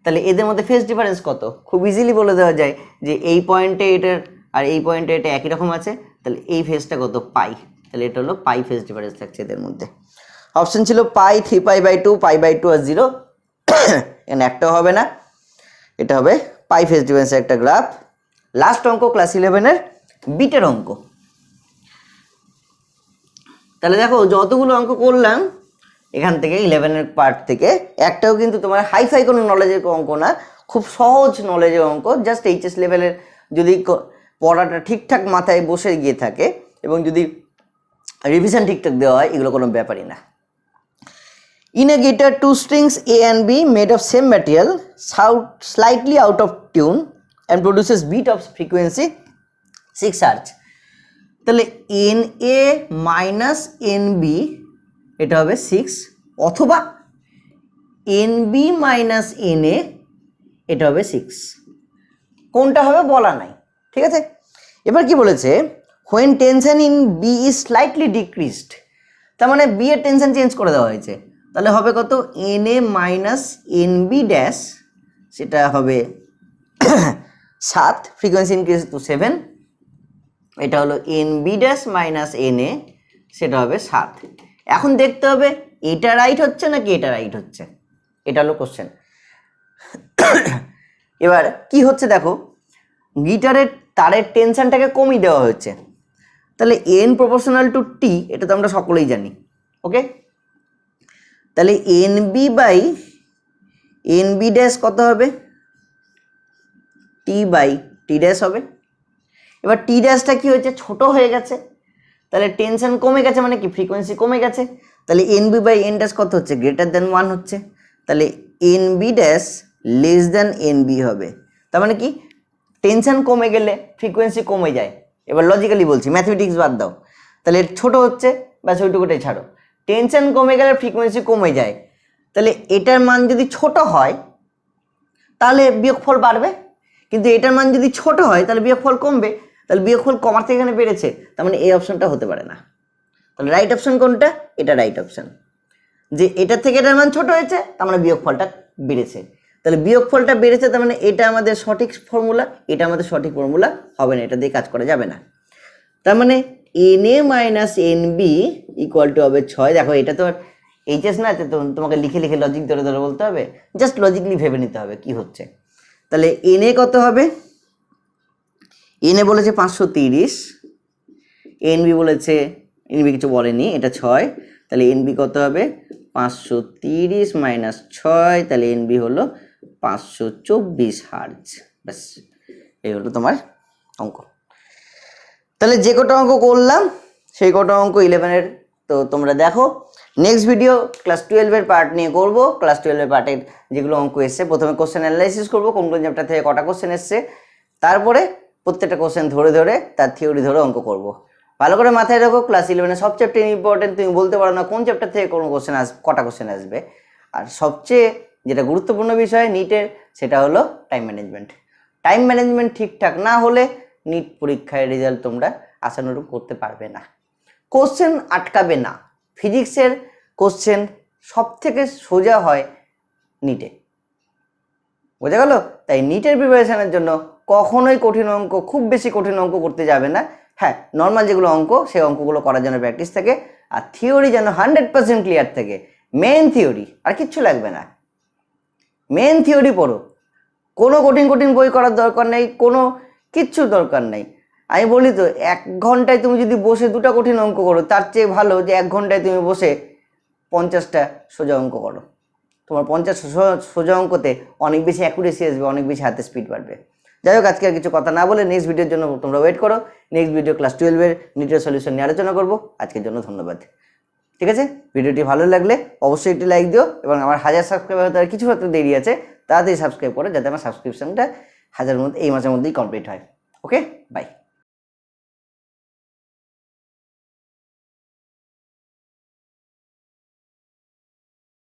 তাহলে এদের মধ্যে ফেজ ডিফারেন্স কত? খুব ইজিলি বলে দেওয়া যায় যে এই পয়েন্টে এটার আর এই পয়েন্টে এটা একই রকম আছে, তাহলে এই ফেজটা কত? পাই। তাহলে এটা হলো পাই ফেজ ডিফারেন্স থাকছে এদের মধ্যে। অপশন ছিল পাই, 3π/2, π/2 আর 0, এখানে একটাও হবে না, এটা হবে পাই ফেজ ডিফারেন্সের একটা গ্রাফ। লাস্ট অঙ্ক ক্লাস 11-এর বিটের অঙ্ক। তাহলে দেখো যতগুলো অঙ্ক করলাম এখান থেকে 11-এর পার্ট থেকে, একটাও কিন্তু তোমার হাইফাই কোনো নলেজের অঙ্ক না, খুব সহজ নলেজের অঙ্ক। জাস্ট এইচএস লেভেলের যদি পড়াটা ঠিকঠাক মাথায় বসে গিয়ে থাকে এবং যদি রিভিশন ঠিকঠাক দেওয়া হয়, এগুলো কোনো ব্যাপারই না। In a guitar, two strings A and B made of same material sound slightly out of tune and produces beat of frequency 6 Hz. তাহলে NA minus NB এটা হবে 6, অথবা NB minus NA এটা হবে 6। কোনটা হবে বলা নাই, ঠিক আছে? এবার কি বলেছে, when tension in B is slightly decreased, তার মানে B এর টেনশন চেঞ্জ করে দেওয়া হয়েছে, তাহলে হবে কত? NA minus NB ড্যাশ, সেটা হবে 7, ফ্রিকোয়েন্সি ইনক্রিজ টু 7। এটা হলো NB ড্যাশ মাইনাস NA, সেটা হবে 7। এখন দেখতে হবে এটা রাইট হচ্ছে নাকি এটা রাইট হচ্ছে, এটা হলো কোশ্চেন। এবার কি হচ্ছে দেখো, গিটারের তারের টেনশনটাকে কমিয়ে দেওয়া হচ্ছে, তাহলে N প্রপোর্শনাল টু T, এটা তো আমরা সকলেই জানি, ওকে? তাহলে NB ড্যাশ কত হবে? T/T ড্যাশ হবে। এবার T ড্যাশটা কি হয়েছে? ছোট হয়ে গেছে, তাহলে টেনশন কমে গেছে, মানে কি ফ্রিকোয়েন্সি কমে গেছে, তাহলে NB/N ড্যাশ কত হচ্ছে? গ্রেটার দ্যান 1 হচ্ছে, তাহলে NB dash less than NB হবে। তার মানে কি টেনশন কমে গেলে ফ্রিকোয়েন্সি কমে যায়। এবার লজিক্যালি বলছি, ম্যাথমেটিক্স বাদ দাও, তাহলে ছোট হচ্ছে, ব্যাস ওইটুকুটাই ছাড়ো। টেনশন কমে গেলে ফ্রিকোয়েন্সি কমে যায়, তাহলে এটার মান যদি ছোট হয় তাহলে বিয়োগফল বাড়বে, কিন্তু এটার মান যদি ছোট হয় তাহলে বিয়োগফল কমবে, তাহলে বিয়োগফল কমার থেকে এখানে বেড়েছে, তার মানে এই অপশনটা হতে পারে না। তাহলে রাইট অপশন কোনটা? এটা রাইট অপশন, যে এটার থেকে এটার মান ছোট হয়েছে, তার মানে বিয়োগফলটা বেড়েছে। তাহলে বিয়োগফলটা বেড়েছে, তার মানে এটা আমাদের সঠিক ফর্মুলা, এটা আমাদের সঠিক ফর্মুলা হবে না, এটা দিয়ে কাজ করা যাবে না। তার মানে NA minus NB equal to হবে 6। দেখো এটা তো এইচএস না, তো তোমাকে লিখে লিখে লজিক ধরে ধরে বলতে হবে, জাস্ট লজিকলি ভেবে নিতে হবে কি হচ্ছে। তাহলে NA কত হবে? NA বলেছে 530, NB বলেছে, NB কিছু বলেনি, এটা 6, তাহলে NB কত হবে? 530 মাইনাস 6, তাহলে NB হলো 524 হার্জ। ব্যাস এই হলো তোমার অঙ্ক। তাহলে যে কটা অঙ্ক করলাম সেই কটা অঙ্ক 11-এর, তো তোমরা দেখো। নেক্সট ভিডিও ক্লাস 12-এর পার্ট নিয়ে করব। ক্লাস 12-এর পার্টের যেগুলো অঙ্ক এসছে, প্রথমে কোশ্চেন অ্যানালাইসিস করবো, কোন কোন চ্যাপ্টার থেকে কটা কোশ্চেন এসছে, তারপরে প্রত্যেকটা কোশ্চেন ধরে ধরে তার থিওরি ধরে অঙ্ক করব। ভালো করে মাথায় রাখো, ক্লাস 11-এর সব চ্যাপ্টার ইম্পর্টেন্ট, তুমি বলতে পারো না কোন চ্যাপ্টার থেকে কোনো কোশ্চেন কটা কোশ্চেন আসবে। আর সবচেয়ে যেটা গুরুত্বপূর্ণ বিষয় নিটের, সেটা হলো টাইম ম্যানেজমেন্ট। টাইম ম্যানেজমেন্ট ঠিকঠাক না হলে নিট পরীক্ষায় রেজাল্ট তোমরা আশানুরূপ করতে পারবে না, কোশ্চেন আটকাবে না। ফিজিক্সের কোশ্চেন সব থেকে সোজা হয় নিটে। বোঝা গেল? তাই নিটের প্রিপারেশানের জন্য কখনোই কঠিন অঙ্ক, খুব বেশি কঠিন অঙ্ক করতে যাবে না। হ্যাঁ, নর্মাল যেগুলো অঙ্ক, সেই অঙ্কগুলো করার জন্য প্র্যাকটিস থাকে, আর থিওরি যেন 100% ক্লিয়ার থাকে। মেন থিওরি, আর কিচ্ছু লাগবে না, মেন থিওরি পড়ো। কোনো কঠিন কঠিন বই করার দরকার নেই, কোনো কিচ্ছু দরকার নেই। আমি বলি তো, 1 ঘন্টায় তুমি যদি বসে 2টা কঠিন অঙ্ক করো, তার চেয়ে ভালো যে 1 ঘন্টায় তুমি বসে 50টা সোজা অঙ্ক করো। তোমার 50 সোজা অঙ্কতে অনেক বেশি অ্যাকুরেসি আসবে, অনেক বেশি হাতে স্পিড বাড়বে। যাই হোক, আজকে আর কিছু কথা না বলে নেক্সট ভিডিওর জন্য তোমরা ওয়েট করো। নেক্সট ভিডিও ক্লাস 12-এর নিটের সলিউশন নিয়ে আলোচনা করবো। আজকের জন্য ধন্যবাদ। ঠিক আছে, ভিডিওটি ভালো লাগলে অবশ্যই একটি লাইক দিও, এবং আমার 1000 সাবস্ক্রাইবার হতে আর কিছু হতে দেরি আছে, তাড়াতাড়ি সাবস্ক্রাইব করো, যাতে আমার সাবস্ক্রিপশনটা 1000-এর মধ্যে, এই মাসের মধ্যেই কমপ্লিট হয়। ওকে, বাই।